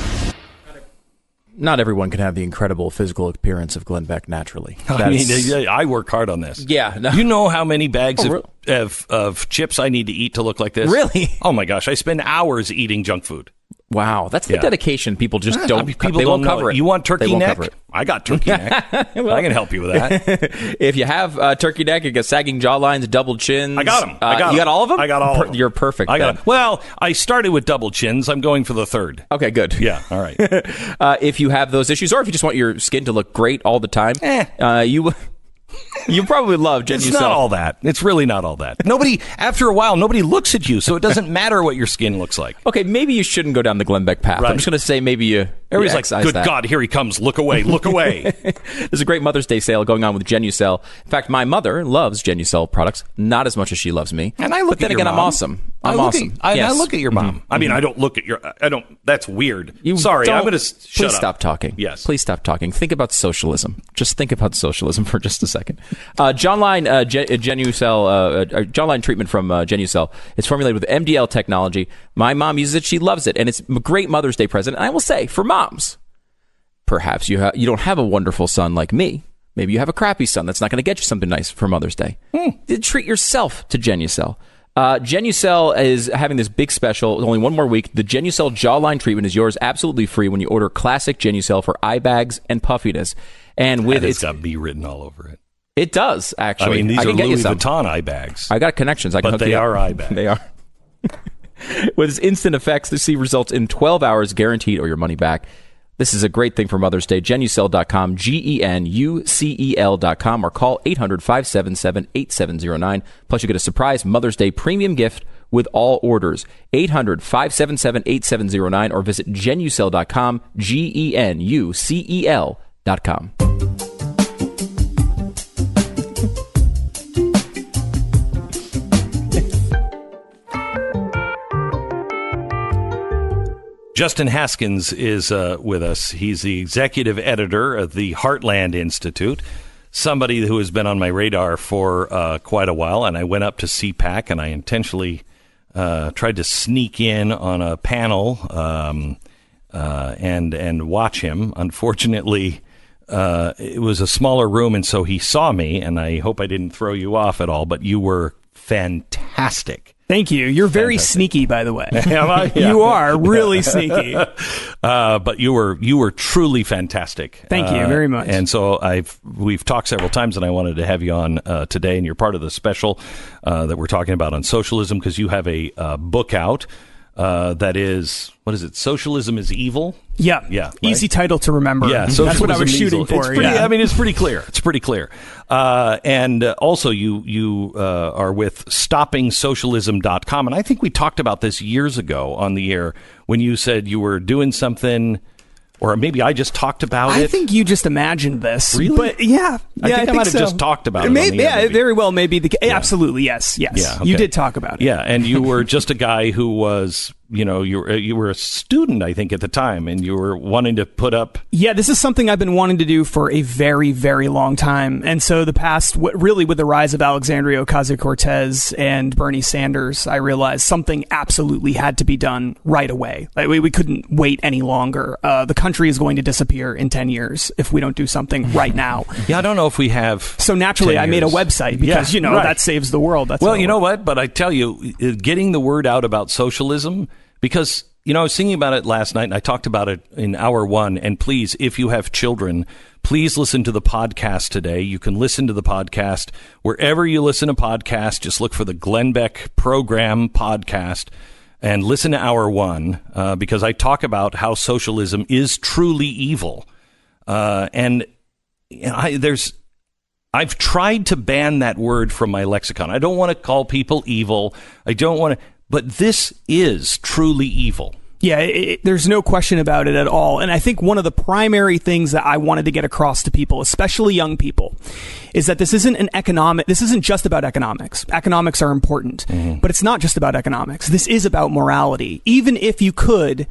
not everyone can have the incredible physical appearance of Glenn Beck naturally. I work hard on this. Yeah. No. You know how many bags of chips I need to eat to look like this? Really? Oh, my gosh. I spend hours eating junk food. Wow. That's the dedication. People just don't. People they don't won't cover it. You want turkey neck? Cover it. I got turkey neck. Well, I can help you with that. If you have turkey neck, you got sagging jawlines, double chins. I got them. You got all of them? I got all of them. You're perfect. I got them. Well, I started with double chins. I'm going for the third. Okay, good. Yeah, all right. If you have those issues, or if you just want your skin to look great all the time, you probably love Genucel. It's not all that. It's really not all that. After a while, nobody looks at you, so it doesn't matter what your skin looks like. Okay, maybe you shouldn't go down the Glenn Beck path. Right. I'm just going to say maybe you Everybody's like, good that. God, here he comes. Look away, look away. There's a great Mother's Day sale going on with Genucel. In fact, my mother loves Genucel products, not as much as she loves me. And I look but at then your again, mom. I'm awesome. I'm awesome. I look at your mom. I mean, I don't look at your... That's weird. Sorry, I'm going to shut up. Please stop talking. Yes. Please stop talking. Think about socialism. Just think about socialism for just a second. John Line Genucel, John Line treatment from Genucel. It's formulated with MDL technology. My mom uses it. She loves it. And it's a great Mother's Day present. And I will say, for moms, perhaps you don't have a wonderful son like me. Maybe you have a crappy son that's not going to get you something nice for Mother's Day. Treat yourself to Genucel. Genucel is having this big special. Only one more week. The Genucel jawline treatment is yours absolutely free when you order classic Genucel for eye bags and puffiness. And with it's got me written all over it. It does, actually. I mean, these are Louis Vuitton eye bags. I got connections. I can but hook they you are up. eye bags. They are. With its instant effects, to see results in 12 hours guaranteed or your money back. This is a great thing for Mother's Day. Genucel.com, GENUCEL.com, or call 800-577-8709. Plus, you get a surprise Mother's Day premium gift with all orders. 800-577-8709, or visit Genucel.com, GENUCEL.com. Justin Haskins is with us. He's the executive editor of the Heartland Institute, somebody who has been on my radar for quite a while. And I went up to CPAC, and I intentionally tried to sneak in on a panel and watch him. Unfortunately, it was a smaller room, and so he saw me, and I hope I didn't throw you off at all, but you were fantastic. Thank you. You're very sneaky, by the way. Am I? Yeah. You are really sneaky. But you were truly fantastic. Thank you very much. And so we've talked several times, and I wanted to have you on today, and you're part of the special that we're talking about on socialism, because you have a book out that is, what is it? Socialism is Evil? Yeah. Yeah. Right? Easy title to remember. Yeah. That's what I was shooting for. I mean, it's pretty clear. It's pretty clear. And also you are with StoppingSocialism.com. And I think we talked about this years ago on the air when you said you were doing something, or maybe I just talked about it. I think you just imagined this. Really? But yeah. I think I might have just talked about it. Maybe, on the air, very well. Maybe. Absolutely. Yes. Yes. Yeah, okay. You did talk about it. Yeah. And you were just a guy who was, you were a student, I think, at the time, and you were wanting to put up. Yeah, this is something I've been wanting to do for a very, very long time. And so really with the rise of Alexandria Ocasio-Cortez and Bernie Sanders, I realized something absolutely had to be done right away. Like, we couldn't wait any longer. The country is going to disappear in 10 years if we don't do something right now. Yeah, I don't know if we have. So naturally, I made a website because, that saves the world. That's well, you know what? But I tell you, getting the word out about socialism, because, I was thinking about it last night, and I talked about it in hour one. And please, if you have children, please listen to the podcast today. You can listen to the podcast wherever you listen to podcasts. Just look for the Glenn Beck Program podcast and listen to hour one, because I talk about how socialism is truly evil. And I've tried to ban that word from my lexicon. I don't want to call people evil. I don't want to. But this is truly evil. Yeah, there's no question about it at all. And I think one of the primary things that I wanted to get across to people, especially young people, is that this isn't just about economics. Economics are important, but it's not just about economics. This is about morality. Even if you could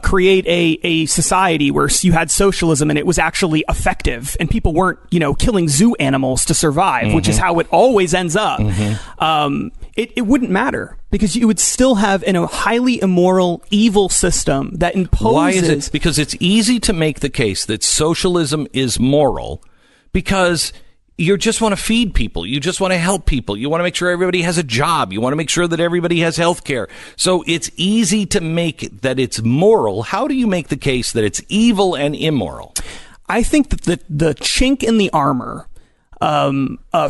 create a society where you had socialism and it was actually effective and people weren't, killing zoo animals to survive, which is how it always ends up. it wouldn't matter, because you would still have a highly immoral, evil system that imposes. Why is it? Because it's easy to make the case that socialism is moral because you just want to feed people. You just want to help people. You want to make sure everybody has a job. You want to make sure that everybody has health care. So it's easy to make that it's moral. How do you make the case that it's evil and immoral? I think that the chink in the armor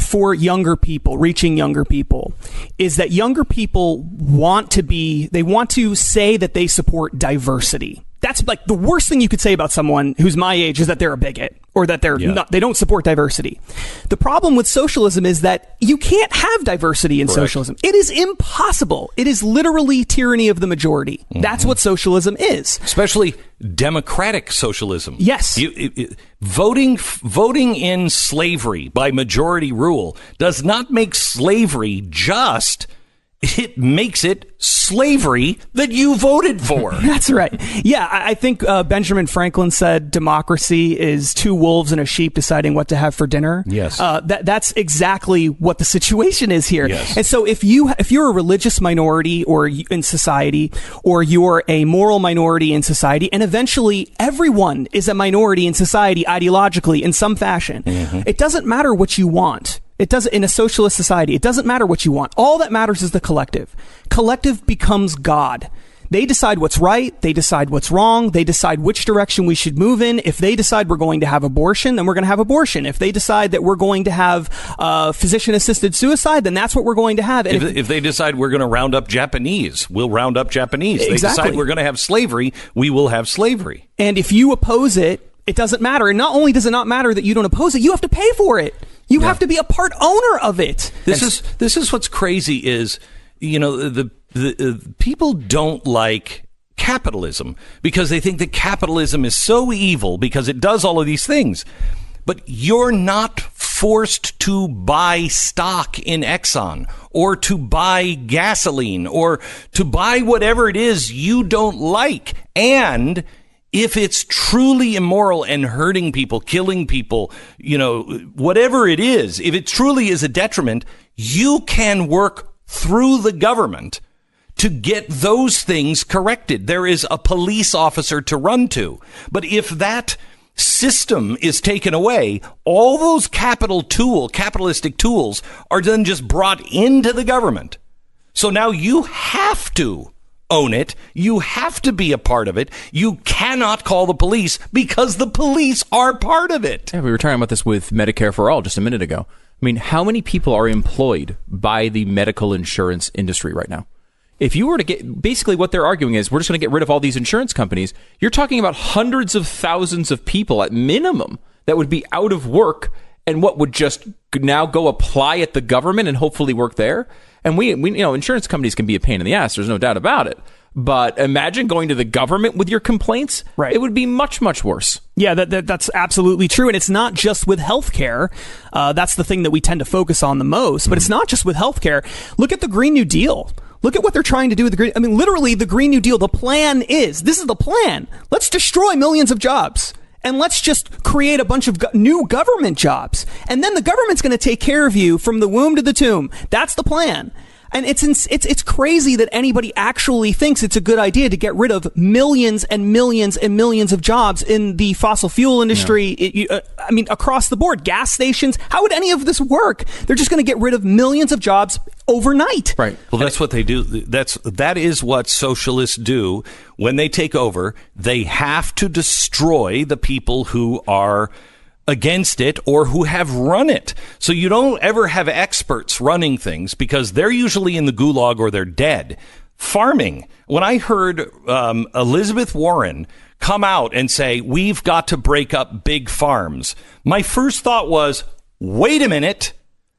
for younger people, reaching younger people, is that younger people want to say that they support diversity. That's like the worst thing you could say about someone who's my age, is that they're a bigot or that they don't support diversity. The problem with socialism is that you can't have diversity in Correct. socialism. It is impossible. It is literally tyranny of the majority. Mm-hmm. That's what socialism is. Especially democratic socialism. Yes. Voting in slavery by majority rule does not make slavery just. It makes it slavery that you voted for. That's right. Yeah, I think Benjamin Franklin said democracy is two wolves and a sheep deciding what to have for dinner. Yes. That's exactly what the situation is here. Yes. And so if you're a religious minority or in society, or you're a moral minority in society, and eventually everyone is a minority in society ideologically in some fashion, it doesn't matter what you want. It doesn't, in a socialist society, it doesn't matter what you want. All that matters is the collective. Collective becomes God. They decide what's right. They decide what's wrong. They decide which direction we should move in. If they decide we're going to have abortion, then we're going to have abortion. If they decide that we're going to have physician-assisted suicide, then that's what we're going to have. And if they decide we're going to round up Japanese, we'll round up Japanese. Exactly. They decide we're going to have slavery, we will have slavery. And if you oppose it, it doesn't matter. And not only does it not matter that you don't oppose it, you have to pay for it. You have to be a part owner of it. This is what's crazy is, the people don't like capitalism because they think that capitalism is so evil because it does all of these things. But you're not forced to buy stock in Exxon or to buy gasoline or to buy whatever it is you don't like. And if it's truly immoral and hurting people, killing people, whatever it is, if it truly is a detriment, you can work through the government to get those things corrected. There is a police officer to run to. But if that system is taken away, all those capitalistic tools are then just brought into the government. So now you have to own it. You have to be a part of it. You cannot call the police because the police are part of it. Yeah, we were talking about this with Medicare for All just a minute ago. I mean, how many people are employed by the medical insurance industry right now? If you were to get, basically what they're arguing is we're just going to get rid of all these insurance companies. You're talking about hundreds of thousands of people at minimum that would be out of work and what would just now go apply at the government and hopefully work there. And we insurance companies can be a pain in the ass. There's no doubt about it. But imagine going to the government with your complaints. Right. It would be much, much worse. Yeah, that's absolutely true. And it's not just with healthcare. That's the thing that we tend to focus on the most. But it's not just with healthcare. Look at the Green New Deal. Look at what they're trying to do with the Green. I mean, literally, the Green New Deal, the plan is, this is the plan. Let's destroy millions of jobs. And let's just create a bunch of new government jobs. And then the government's going to take care of you from the womb to the tomb. That's the plan. And it's crazy that anybody actually thinks it's a good idea to get rid of millions and millions and millions of jobs in the fossil fuel industry. Yeah. Across the board, gas stations. How would any of this work? They're just going to get rid of millions of jobs overnight. Right. Well, that's what they do. That is what socialists do when they take over. They have to destroy the people who are against it or who have run it. So you don't ever have experts running things because they're usually in the gulag or they're dead. Farming. When I heard Elizabeth Warren come out and say, we've got to break up big farms, my first thought was, wait a minute,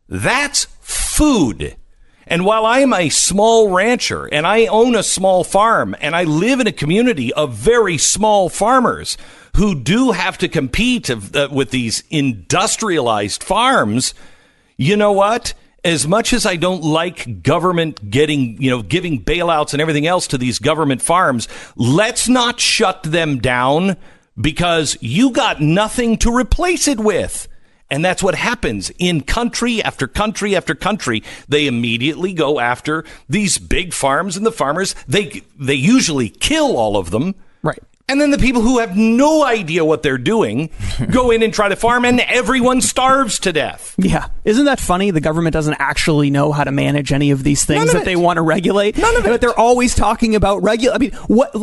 that's food. And while I am a small rancher and I own a small farm and I live in a community of very small farmers who do have to compete with these industrialized farms, you know what? As much as I don't like government giving bailouts and everything else to these government farms, let's not shut them down because you got nothing to replace it with. And that's what happens in country after country after country. They immediately go after these big farms and the farmers. They usually kill all of them. Right. And then the people who have no idea what they're doing go in and try to farm, and everyone starves to death. Yeah. Isn't that funny? The government doesn't actually know how to manage any of these things that they want to regulate. None of it. But they're always talking about I mean, what...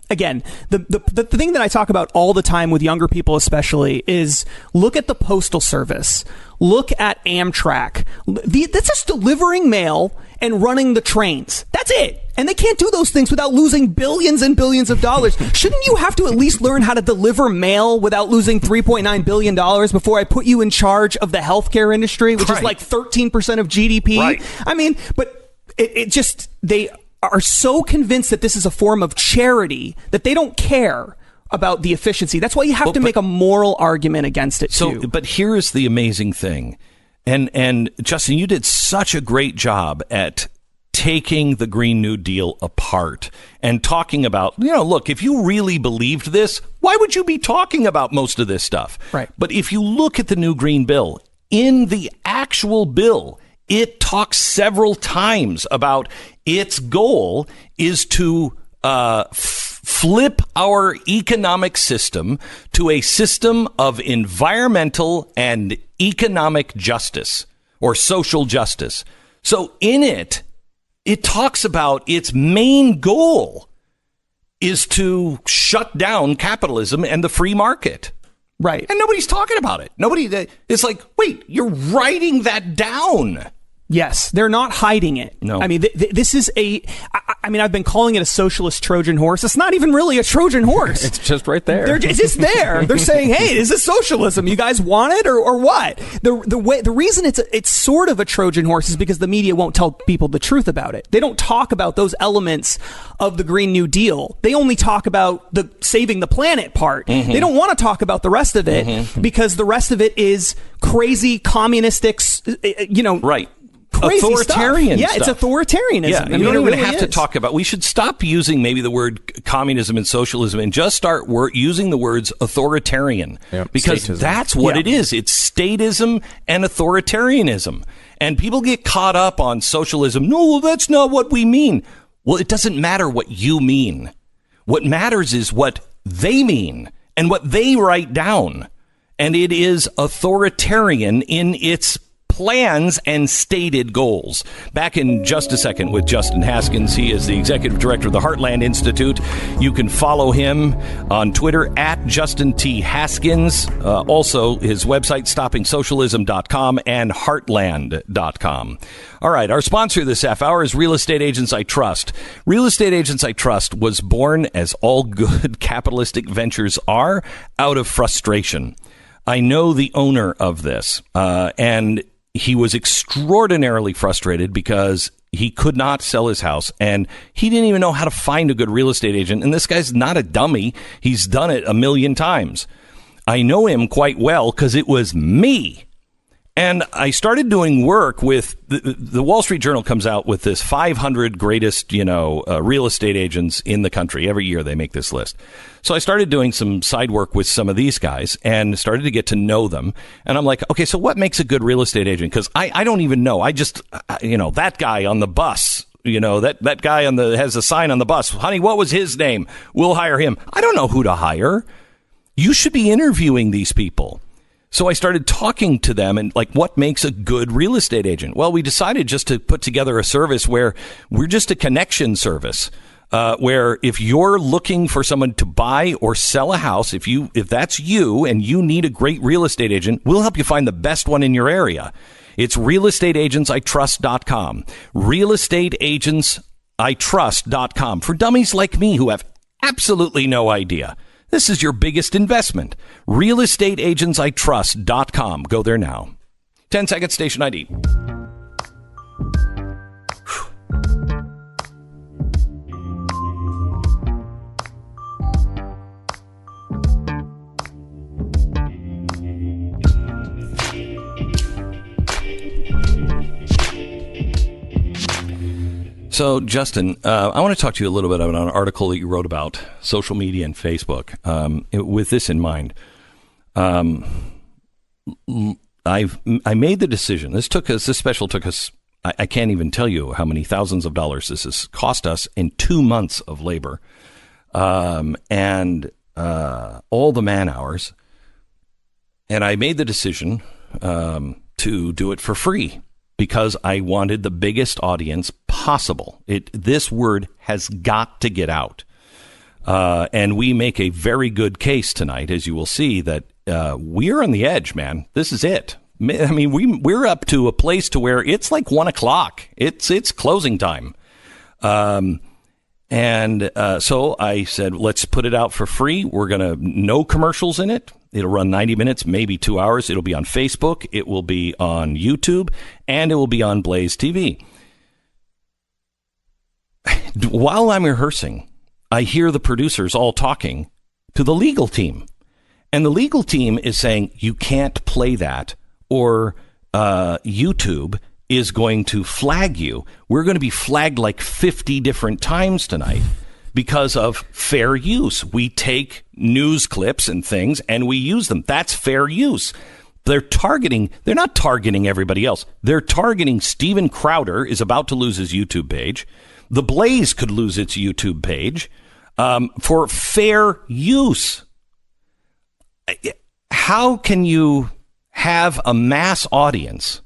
Again, the thing that I talk about all the time with younger people especially is look at the Postal Service. Look at Amtrak. That's just delivering mail and running the trains. That's it. And they can't do those things without losing billions and billions of dollars. Shouldn't you have to at least learn how to deliver mail without losing $3.9 billion before I put you in charge of the healthcare industry, which is like 13% of GDP? Right. I mean, but it just... They are so convinced that this is a form of charity that they don't care about the efficiency. That's why you have to make a moral argument against it too. But here is the amazing thing. And Justin, you did such a great job at taking the Green New Deal apart and talking about, look, if you really believed this, why would you be talking about most of this stuff? Right. But if you look at the new Green Bill, in the actual bill, it talks several times about its goal is to flip our economic system to a system of environmental and economic justice or social justice. So in it talks about its main goal is to shut down capitalism and the free market. Right. And nobody's talking about it. It's like, wait, you're writing that down. Yes, they're not hiding it. No. I mean, this is I've been calling it a socialist Trojan horse. It's not even really a Trojan horse. It's just right there. It's just there. They're saying, hey, is this socialism? You guys want it or what? The reason it's sort of a Trojan horse is because the media won't tell people the truth about it. They don't talk about those elements of the Green New Deal. They only talk about the saving the planet part. Mm-hmm. They don't want to talk about the rest of it because the rest of it is crazy communistic, Right. Crazy authoritarian stuff. stuff. Yeah, it's authoritarianism. Yeah, you don't even really have to talk about. We should stop using maybe the word communism and socialism and just start using the words authoritarian because statism. That's what it is. It's statism and authoritarianism. And people get caught up on socialism. No, that's not what we mean. Well, it doesn't matter what you mean. What matters is what they mean and what they write down. And it is authoritarian in its plans and stated goals. Back in just a second with Justin Haskins. He is the executive director of the Heartland Institute. You can follow him on Twitter at Justin T. Haskins. Also, his website, stoppingsocialism.com and heartland.com. All right, our sponsor this half hour is Real Estate Agents I Trust. Real Estate Agents I Trust was born, as all good capitalistic ventures are, out of frustration. I know the owner of this, and he was extraordinarily frustrated because he could not sell his house and he didn't even know how to find a good real estate agent. And this guy's not a dummy. He's done it a million times. I know him quite well because it was me. And I started doing work with the Wall Street Journal comes out with this 500 greatest, real estate agents in the country. Every year they make this list. So I started doing some side work with some of these guys and started to get to know them. And I'm like, okay, so what makes a good real estate agent? Because I don't even know. I just, that guy on the bus, that guy has a sign on the bus. Honey, what was his name? We'll hire him. I don't know who to hire. You should be interviewing these people. So I started talking to them and what makes a good real estate agent? Well, we decided just to put together a service where we're just a connection service, where if you're looking for someone to buy or sell a house, if that's you and you need a great real estate agent, we'll help you find the best one in your area. It's realestateagentsitrust.com. Realestateagentsitrust.com for dummies like me who have absolutely no idea. This is your biggest investment. Realestateagentsitrust.com. Go there now. 10 seconds, station ID. So, Justin, I want to talk to you a little bit about an article that you wrote about social media and Facebook. With this in mind, I made the decision. This special took us, I can't even tell you how many thousands of dollars this has cost us in 2 months of labor, and all the man hours. And I made the decision to do it for free because I wanted the biggest audience possible. This word has got to get out. And we make a very good case tonight, as you will see, that we're on the edge, man. This is it. I mean, we're up to a place to where it's like 1 o'clock. It's closing time. So I said, let's put it out for free. We're going to, no commercials in it. It'll run 90 minutes, maybe 2 hours. It'll be on Facebook. It will be on YouTube, and it will be on Blaze TV. While I'm rehearsing, I hear the producers all talking to the legal team. And the legal team is saying, you can't play that, or YouTube is going to flag you. We're going to be flagged like 50 different times tonight because of fair use. We take news clips and things and we use them. That's fair use. They're not targeting everybody else. They're targeting Steven Crowder is about to lose his YouTube page. The Blaze could lose its YouTube page for fair use. How can you have a mass audience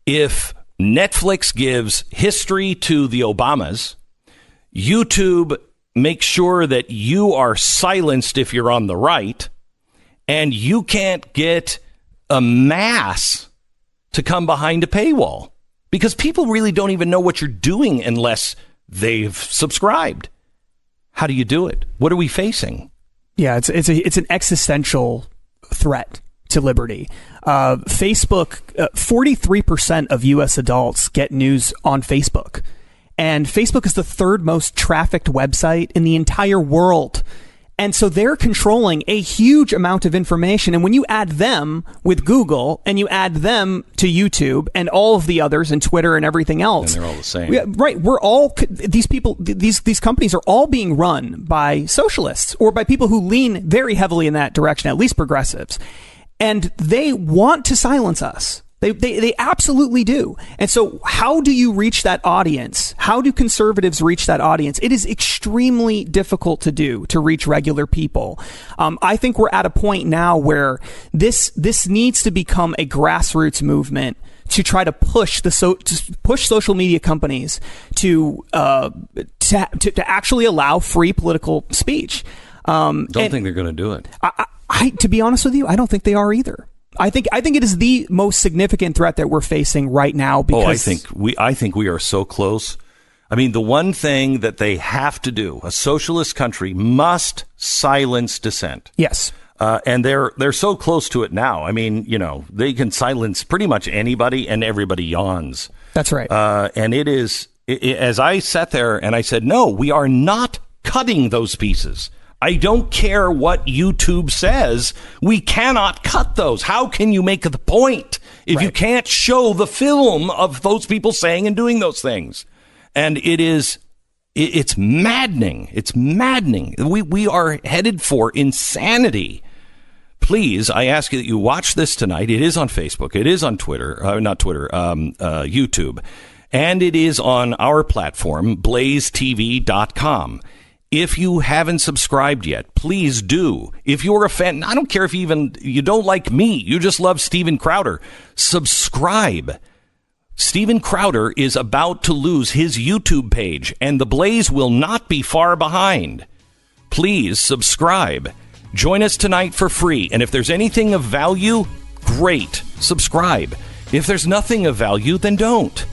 if Netflix gives history to the Obamas, YouTube makes sure that you are silenced if you're on the right, and you can't get a mass to come behind a paywall because people really don't even know what you're doing unless they've subscribed? How do you do it? What are we facing? Yeah, it's an existential threat to liberty. Facebook, 43% of U.S. adults get news on Facebook. And Facebook is the third most trafficked website in the entire world. And so they're controlling a huge amount of information. And when you add them with Google and you add them to YouTube and all of the others and Twitter and everything else. And they're all the same. Right. These companies are all being run by socialists or by people who lean very heavily in that direction, at least progressives. And they want to silence us. They absolutely do. And so how do you reach that audience? How do conservatives reach that audience? It is extremely difficult to do, to reach regular people. I think we're at a point now where this needs to become a grassroots movement to try to push push social media companies to actually allow free political speech. Don't think they're going to do it. To be honest with you, I don't think they are either. I think it is the most significant threat that we're facing right now. Because I think we are so close. I mean, the one thing that they have to do, a socialist country must silence dissent. Yes. And they're so close to it now. I mean, they can silence pretty much anybody and everybody yawns. That's right. And it is, as I sat there and I said, no, we are not cutting those pieces. I don't care what YouTube says. We cannot cut those. How can you make the point if you can't show the film of those people saying and doing those things? And it's maddening. It's maddening. We are headed for insanity. Please, I ask you that you watch this tonight. It is on Facebook. It is on Twitter, YouTube. And it is on our platform, blazetv.com. If you haven't subscribed yet, please do. If you're a fan, I don't care if you don't like me, you just love Steven Crowder, subscribe. Steven Crowder is about to lose his YouTube page, and the Blaze will not be far behind. Please subscribe. Join us tonight for free, and if there's anything of value, great, subscribe. If there's nothing of value, then don't.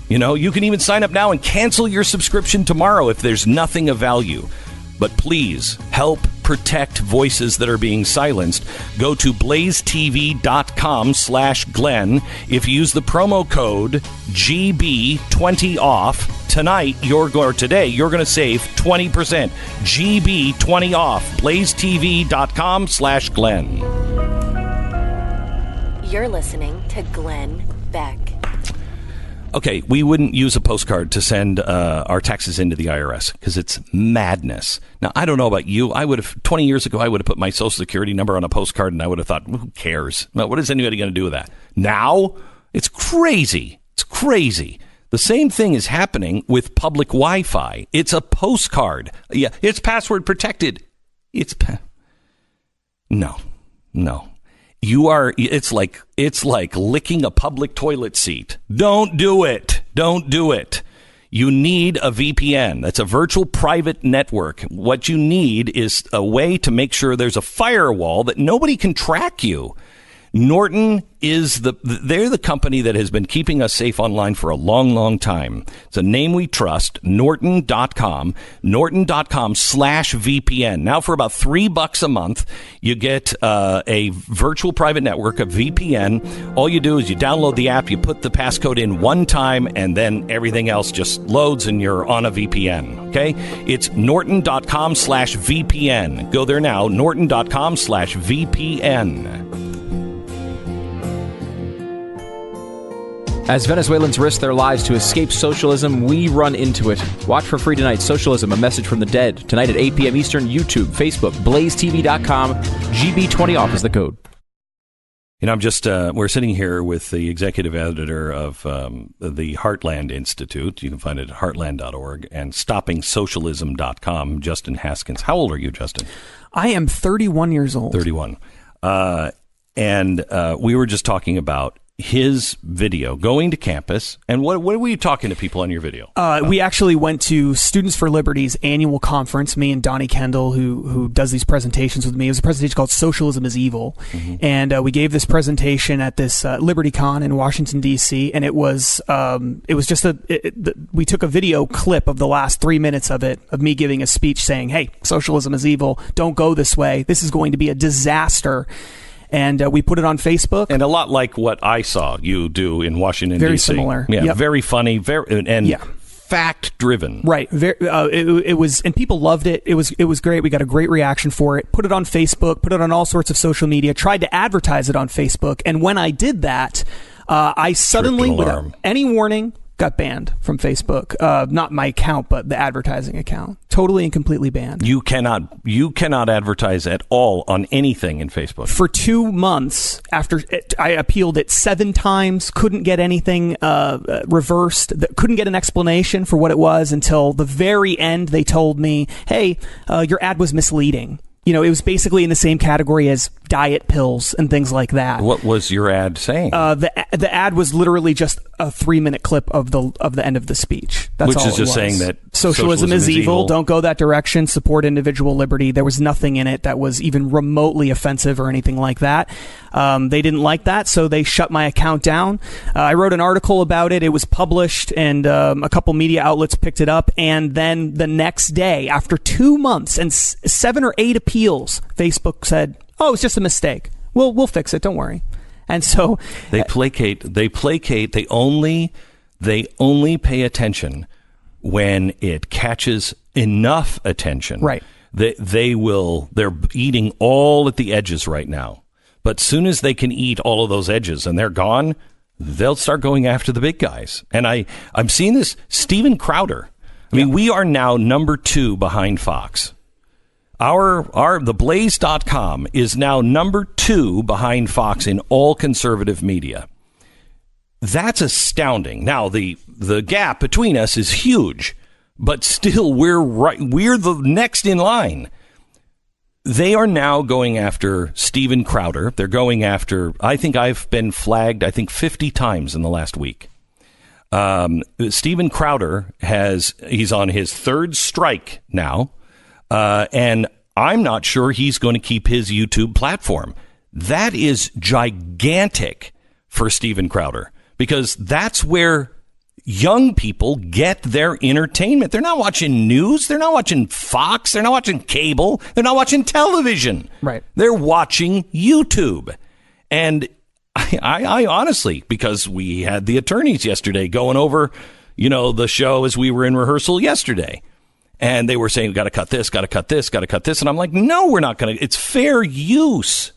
You can even sign up now and cancel your subscription tomorrow if there's nothing of value. But please help protect voices that are being silenced. Go to blazetv.com/Glenn. If you use the promo code GB20OFF today, you're going to save 20%. GB20 off. blazetv.com/Glenn. You're listening to Glenn Beck. Okay, we wouldn't use a postcard to send our taxes into the IRS because it's madness. Now, I don't know about you. 20 years ago, I would have put my Social Security number on a postcard and I would have thought, who cares? What is anybody going to do with that? Now, it's crazy. It's crazy. The same thing is happening with public Wi-Fi. It's a postcard. Yeah, it's password protected. No. It's like licking a public toilet seat. Don't do it. You need a VPN. That's a virtual private network. What you need is a way to make sure there's a firewall that nobody can track you. Norton they're the company that has been keeping us safe online for a long, long time. It's a name we trust, Norton.com, Norton.com/VPN. Now for about $3 a month, you get a virtual private network, a VPN. All you do is you download the app, you put the passcode in one time, and then everything else just loads and you're on a VPN. Okay? It's Norton.com/VPN. Go there now, Norton.com/VPN. As Venezuelans risk their lives to escape socialism, we run into it. Watch for free tonight, Socialism, A Message from the Dead. Tonight at 8 p.m. Eastern, YouTube, Facebook, blazetv.com. GB20 off is the code. I'm just, we're sitting here with the executive editor of the Heartland Institute. You can find it at heartland.org, and stoppingsocialism.com, Justin Haskins. How old are you, Justin? I am 31 years old. 31. And we were just talking about his video going to campus. And what were you talking to people on your video? We actually went to Students for Liberty's annual conference, me and Donnie Kendall, who does these presentations with me. It was a presentation called Socialism is Evil. Mm-hmm. And we gave this presentation at this LibertyCon in Washington, D.C. And it was just we took a video clip of the last 3 minutes of it, of me giving a speech saying, hey, socialism is evil. Don't go this way. This is going to be a disaster. And we put it on Facebook. And a lot like what I saw you do in Washington, D.C. Very similar. Yeah, yep. Very funny, fact-driven. Right. It was, and people loved it. It was great. We got a great reaction for it. Put it on Facebook, put it on all sorts of social media, tried to advertise it on Facebook. And when I did that, I suddenly, without any warning, got banned from Facebook. Not my account, but the advertising account. Totally and completely banned. You cannot advertise at all on anything in Facebook. For 2 months after I appealed it 7 times, couldn't get anything reversed, couldn't get an explanation for what it was until the very end. They told me, hey, your ad was misleading. It was basically in the same category as diet pills and things like that. What was your ad saying? The ad was literally just a 3-minute clip of the end of the speech. That's all it was. Which is just saying that socialism is evil. Don't go that direction. Support individual liberty. There was nothing in it that was even remotely offensive or anything like that. They didn't like that, so they shut my account down. I wrote an article about it. It was published, and a couple media outlets picked it up. And then the next day, after 2 months and 7 or 8 appeals, Facebook said, "Oh, it's just a mistake. We'll fix it. Don't worry." And so they placate. They only pay attention when it catches enough attention. Right. They're eating all at the edges right now. But soon as they can eat all of those edges and they're gone, they'll start going after the big guys. And I'm seeing this. Steven Crowder. I mean, we are now number 2 behind Fox. The Blaze.com is now number 2 behind Fox in all conservative media. That's astounding. Now, the gap between us is huge, but still we're the next in line. They are now going after Steven Crowder. They're going after, I think I've been flagged, 50 times in the last week. Steven Crowder he's on his 3rd strike now. And I'm not sure he's going to keep his YouTube platform. That is gigantic for Steven Crowder, because that's where young people get their entertainment. They're not watching news. They're not watching Fox. They're not watching cable. They're not watching television. Right. They're watching YouTube. And I honestly, because we had the attorneys yesterday going over, the show as we were in rehearsal yesterday. And they were saying, got to cut this, got to cut this, got to cut this. And I'm like, no, we're not going to. It's fair use.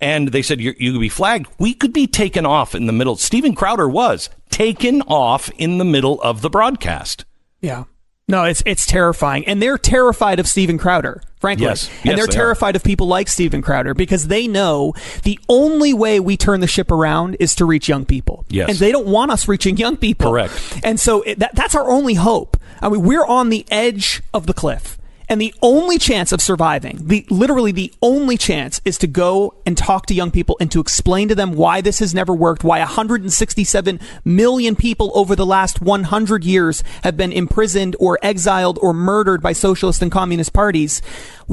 And they said, you could be flagged. We could be taken off in the middle. Steven Crowder was taken off in the middle of the broadcast. Yeah. No, it's terrifying. And they're terrified of Steven Crowder, frankly. Yes. And they're terrified of people like Steven Crowder because they know the only way we turn the ship around is to reach young people. Yes. And they don't want us reaching young people. Correct. And so that's our only hope. I mean, we're on the edge of the cliff. And the only chance of surviving, literally the only chance, is to go and talk to young people and to explain to them why this has never worked, why 167 million people over the last 100 years have been imprisoned or exiled or murdered by socialist and communist parties.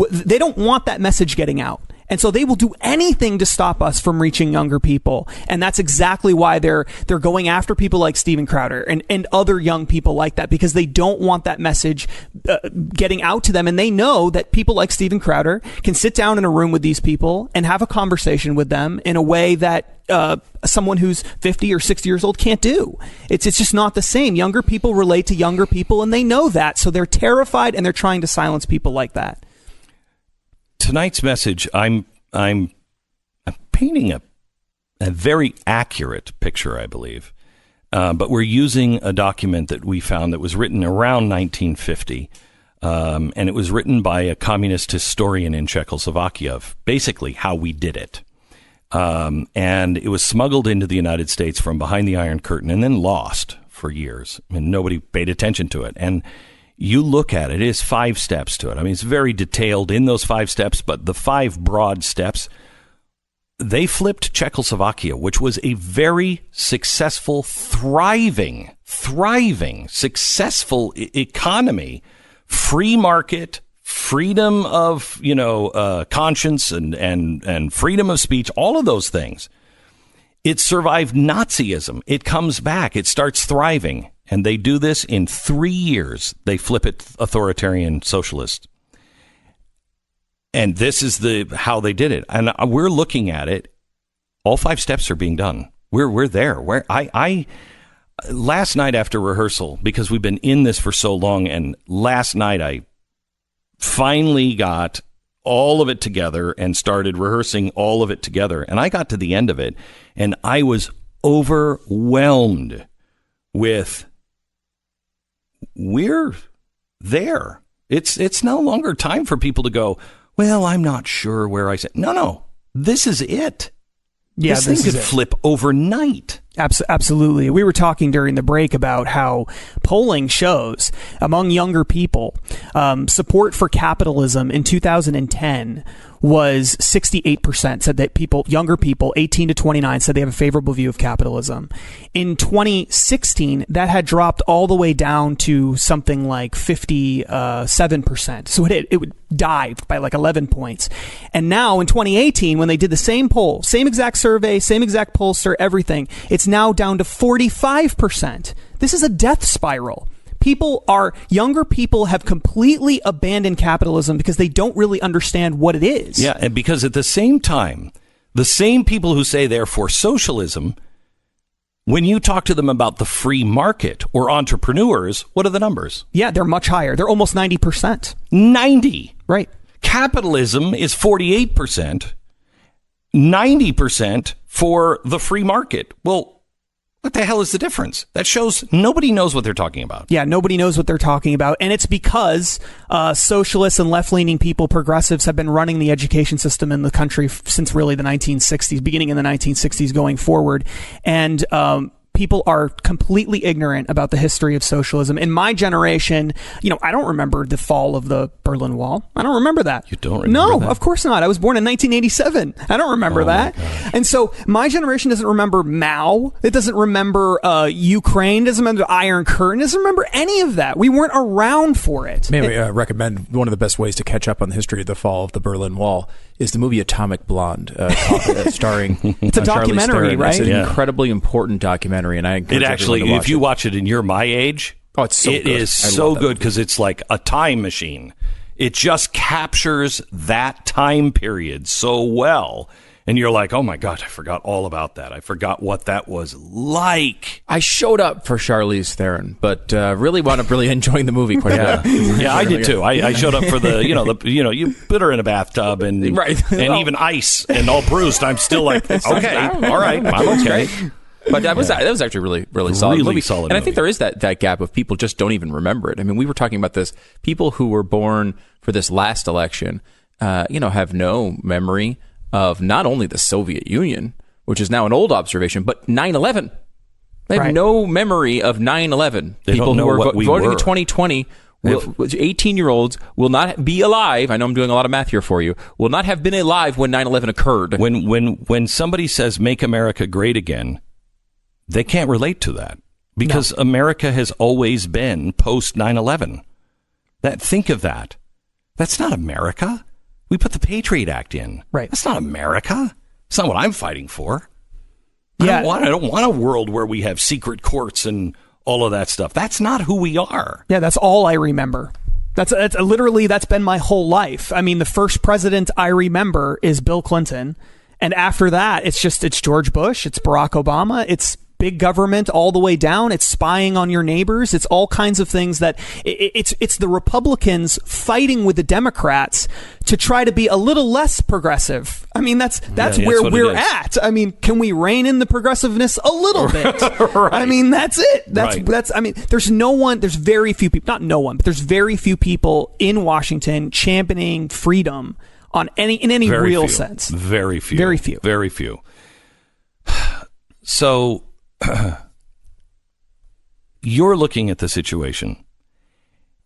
They don't want that message getting out. And so they will do anything to stop us from reaching younger people. And that's exactly why they're going after people like Steven Crowder and other young people like that, because they don't want that message getting out to them. And they know that people like Steven Crowder can sit down in a room with these people and have a conversation with them in a way that someone who's 50 or 60 years old can't do. It's just not the same. Younger people relate to younger people, and they know that. So they're terrified, and they're trying to silence people like that. Tonight's message, I'm painting a very accurate picture, I believe. But we're using a document that we found that was written around 1950. And it was written by a communist historian in Czechoslovakia of basically how we did it. And it was smuggled into the United States from behind the Iron Curtain and then lost for years. And nobody paid attention to it. And you look at it, it is 5 steps to it. I mean, it's very detailed in those 5 steps, but the 5 broad steps, they flipped Czechoslovakia, which was a very successful, thriving, successful economy, free market, freedom of, conscience and freedom of speech, all of those things. It survived Nazism. It comes back. It starts thriving. And they do this in 3 years. They flip it authoritarian socialist. And this is how they did it. And we're looking at it. All 5 steps are being done. We're there. Last night after rehearsal, because we've been in this for so long, and last night I finally got all of it together and started rehearsing all of it together. And I got to the end of it, and I was overwhelmed with, we're there. It's no longer time for people to go, well, I'm not sure where I said. No, this is it. Yeah, this thing could flip overnight. Absolutely. We were talking during the break about how polling shows among younger people, support for capitalism in 2010 was 68%, said that younger people, 18 to 29, said they have a favorable view of capitalism. In 2016, that had dropped all the way down to something like 57%. So it would dive by like 11 points. And now in 2018, when they did the same poll, same exact survey, same exact pollster, everything, it's now down to 45%. This is a death spiral. Younger people have completely abandoned capitalism because they don't really understand what it is. Yeah, and because at the same time, the same people who say they're for socialism, when you talk to them about the free market or entrepreneurs, what are the numbers? Yeah, they're much higher. They're almost 90%. 90. Right. Capitalism is 48%, 90% for the free market. Well, what the hell is the difference? That shows nobody knows what they're talking about. Yeah, nobody knows what they're talking about. And it's because socialists and left-leaning people, progressives, have been running the education system in the country since really the 1960s, beginning in the 1960s going forward. And people are completely ignorant about the history of socialism. In my generation, I don't remember the fall of the Berlin Wall. I don't remember that. You don't remember that? No, of course not. I was born in 1987. I don't remember that. And so my generation doesn't remember Mao. It doesn't remember Ukraine. Doesn't remember the Iron Curtain. Doesn't remember any of that. We weren't around for it. May I recommend one of the best ways to catch up on the history of the fall of the Berlin Wall is the movie Atomic Blonde, starring it's a documentary, right? It's an incredibly important documentary, and I encourage everyone to watch if you watch it and you're my age, it's so good. It is so good because it's like a time machine. It just captures that time period so well. And you're like, oh my God, I forgot all about that. I forgot what that was like. I showed up for Charlize Theron, but really wound up really enjoying the movie quite a bit. Yeah, I did too. I showed up for the you put her in a bathtub and even ice and all bruised. I'm still like, okay, all right, I'm okay. But that was actually really solid movie. Solid and I think there is that gap of people just don't even remember it. I mean, we were talking about this. People who were born for this last election, have no memory of not only the Soviet Union, which is now an old observation, but 9/11. They have no memory of 9/11. People who are voting in 2020, 18-year-olds will not be alive. I know I'm doing a lot of math here for you. Will not have been alive when 9/11 occurred. When somebody says "Make America Great Again," they can't relate to that because America has always been post 9/11. Think of that. That's not America. We put the Patriot Act in. Right. That's not America. It's not what I'm fighting for. Yeah. I don't want a world where we have secret courts and all of that stuff. That's not who we are. Yeah, that's all I remember. That's been my whole life. I mean, the first president I remember is Bill Clinton. And after that, it's George Bush, it's Barack Obama, it's big government all the way down. It's spying on your neighbors. It's all kinds of things that it's the Republicans fighting with the Democrats to try to be a little less progressive. I mean, that's where we're at. I mean, can we rein in the progressiveness a little bit? Right. I mean, that's it. I mean, there's very few people, not no one, but there's very few people in Washington championing freedom in any real sense. Very few. Very few. Very few. So you're looking at the situation,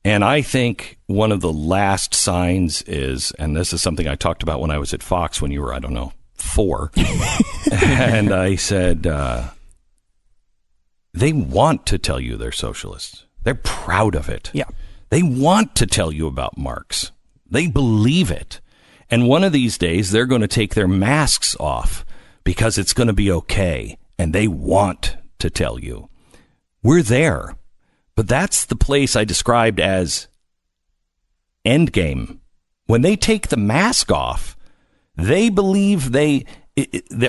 and I think one of the last signs is, and this is something I talked about when I was at Fox when you were, 4, and I said, they want to tell you they're socialists. They're proud of it. Yeah. They want to tell you about Marx. They believe it. And one of these days, they're going to take their masks off because it's going to be okay. And they want to tell you. We're there. But that's the place I described as endgame. When they take the mask off, they believe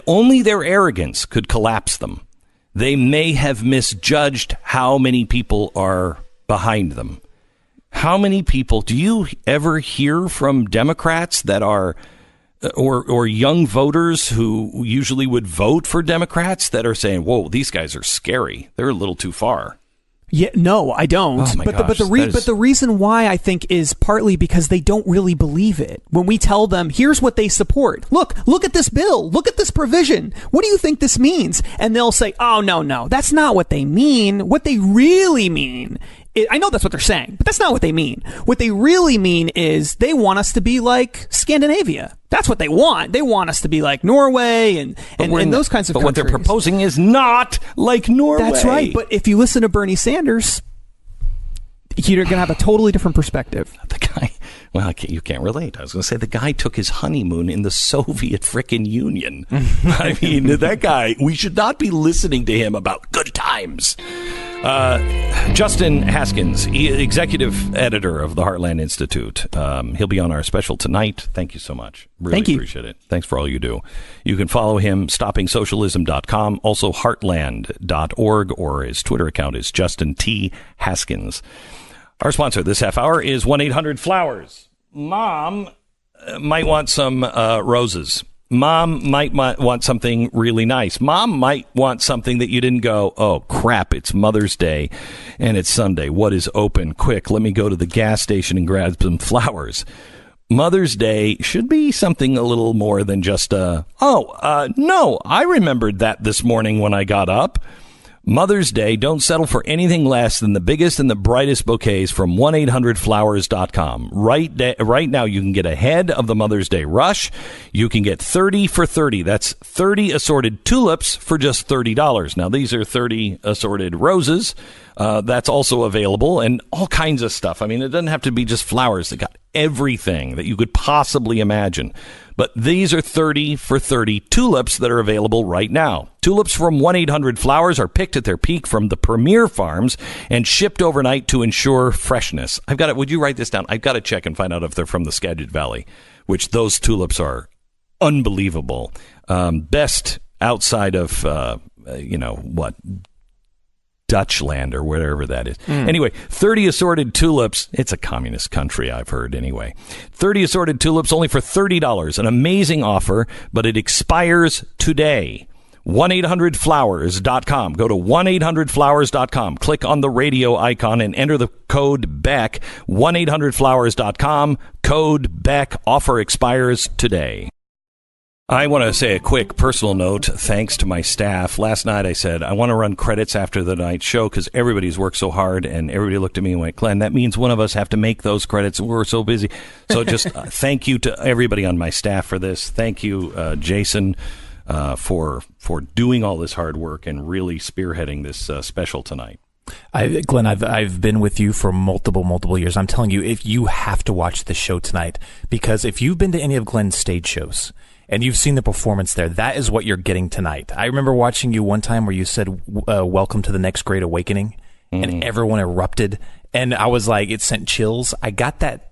only their arrogance could collapse them. They may have misjudged how many people are behind them. How many people do you ever hear from Democrats that are or young voters who usually would vote for Democrats that are saying, whoa, these guys are scary. They're a little too far. Yeah, no, I don't. Oh my gosh, but the reason why I think is partly because they don't really believe it. When we tell them, here's what they support. Look at this bill. Look at this provision. What do you think this means? And they'll say, oh, no, that's not what they mean. What they really mean, I know that's what they're saying, but that's not what they mean. What they really mean is they want us to be like Scandinavia. That's what they want. They want us to be like Norway and those kinds of countries. But what they're proposing is not like Norway. That's right. But if you listen to Bernie Sanders, you're going to have a totally different perspective. The guy, you can't relate. I was going to say the guy took his honeymoon in the Soviet frickin' Union. I mean, that guy, we should not be listening to him about good times. Justin Haskins, executive editor of the Heartland Institute. He'll be on our special tonight. Thank you so much. Really Thank you. Appreciate it. Thanks for all you do. You can follow him, stoppingsocialism.com, also heartland.org, or his Twitter account is Justin T. Haskins. Our sponsor this half hour is 1-800-FLOWERS. Mom might want some roses. Mom might want something really nice. Mom might want something that you didn't go, oh, crap, it's Mother's Day and it's Sunday. What is open? Quick, let me go to the gas station and grab some flowers. Mother's Day should be something a little more than just no, I remembered that this morning when I got up. Mother's Day, don't settle for anything less than the biggest and the brightest bouquets from 1-800-Flowers.com. Right now, you can get ahead of the Mother's Day rush. You can get 30 for $30. That's 30 assorted tulips for just $30. Now, these are 30 assorted roses. That's also available, and all kinds of stuff. I mean, it doesn't have to be just flowers. They got everything that you could possibly imagine. But these are 30 for $30 tulips that are available right now. Tulips from 1-800-Flowers are picked at their peak from the premier farms and shipped overnight to ensure freshness. Would you write this down? I've got to check and find out if they're from the Skagit Valley, which those tulips are unbelievable. best outside of, Dutchland or whatever that is. Anyway, 30 assorted tulips. It's a communist country, I've heard anyway. 30 assorted tulips only for $30. An amazing offer, but it expires today. 1-800-Flowers.com. Go to 1-800-Flowers.com. Click on the radio icon and enter the code BECK. 1-800-Flowers.com. Code BECK. Offer expires today. I want to say a quick personal note, thanks to my staff. Last night I said, I want to run credits after the night show because everybody's worked so hard, and everybody looked at me and went, Glenn, that means one of us have to make those credits. We're so busy. So just thank you to everybody on my staff for this. Thank you, Jason, for doing all this hard work and really spearheading this special tonight. Glenn, I've been with you for multiple years. I'm telling you, if you have to watch the show tonight, because if you've been to any of Glenn's stage shows, and you've seen the performance there, that is what you're getting tonight. I remember watching you one time where you said, welcome to the next great awakening, and everyone erupted. And I was like, it sent chills. I got that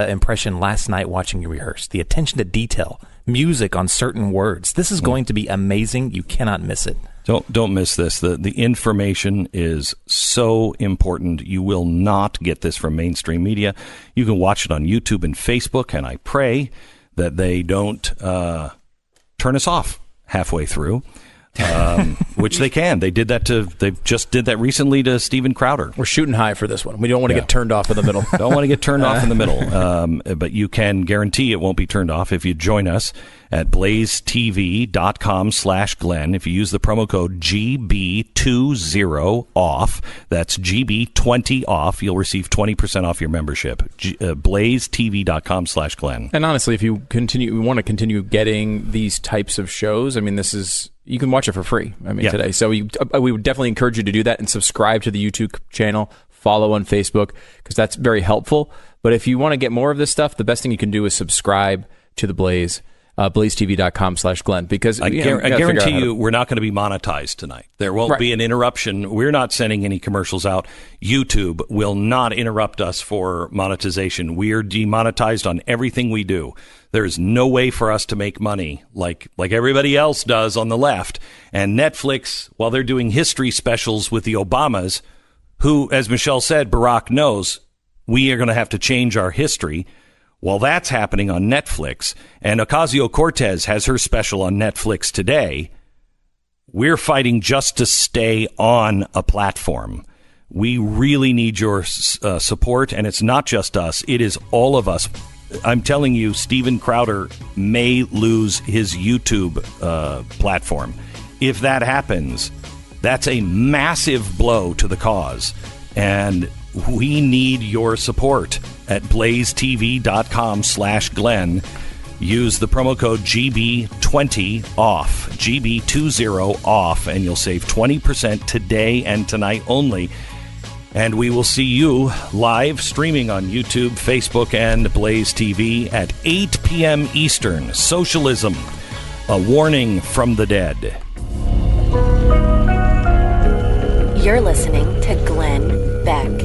impression last night watching you rehearse. The attention to detail, music on certain words. This is going to be amazing. You cannot miss it. Don't miss this. The information is so important. You will not get this from mainstream media. You can watch it on YouTube and Facebook, and I pray that they don't turn us off halfway through, which they can. They just did that recently to Steven Crowder. We're shooting high for this one. We don't want to get turned off in the middle. Don't want to get turned off in the middle. But you can guarantee it won't be turned off if you join us at blazetv.com/Glenn. If you use the promo code GB20OFF, that's GB20OFF, you'll receive 20% off your membership. blazetv.com/Glenn. And honestly, if you want to continue getting these types of shows, I mean, you can watch it for free. Today. So we would definitely encourage you to do that and subscribe to the YouTube channel, follow on Facebook, because that's very helpful. But if you want to get more of this stuff, the best thing you can do is subscribe to the Blaze. blazetv.com/Glenn, because I guarantee you we're not going to be monetized tonight. There won't be an interruption. We're not sending any commercials out. YouTube will not interrupt us for monetization. We are demonetized on everything we do. There's no way for us to make money like everybody else does on the left. And Netflix, while they're doing history specials with the Obamas, who, as Michelle said, Barack knows, we are going to have to change our history. While that's happening on Netflix, and Ocasio-Cortez has her special on Netflix today, we're fighting just to stay on a platform. We really need your support, and it's not just us. It is all of us. I'm telling you, Steven Crowder may lose his YouTube platform. If that happens, that's a massive blow to the cause, and we need your support at blazetv.com/Glenn. Use the promo code GB20OFF, GB20OFF, and you'll save 20% today and tonight only. And we will see you live streaming on YouTube, Facebook, and Blaze TV at 8 p.m. Eastern. Socialism, a warning from the dead. You're listening to Glenn Beck.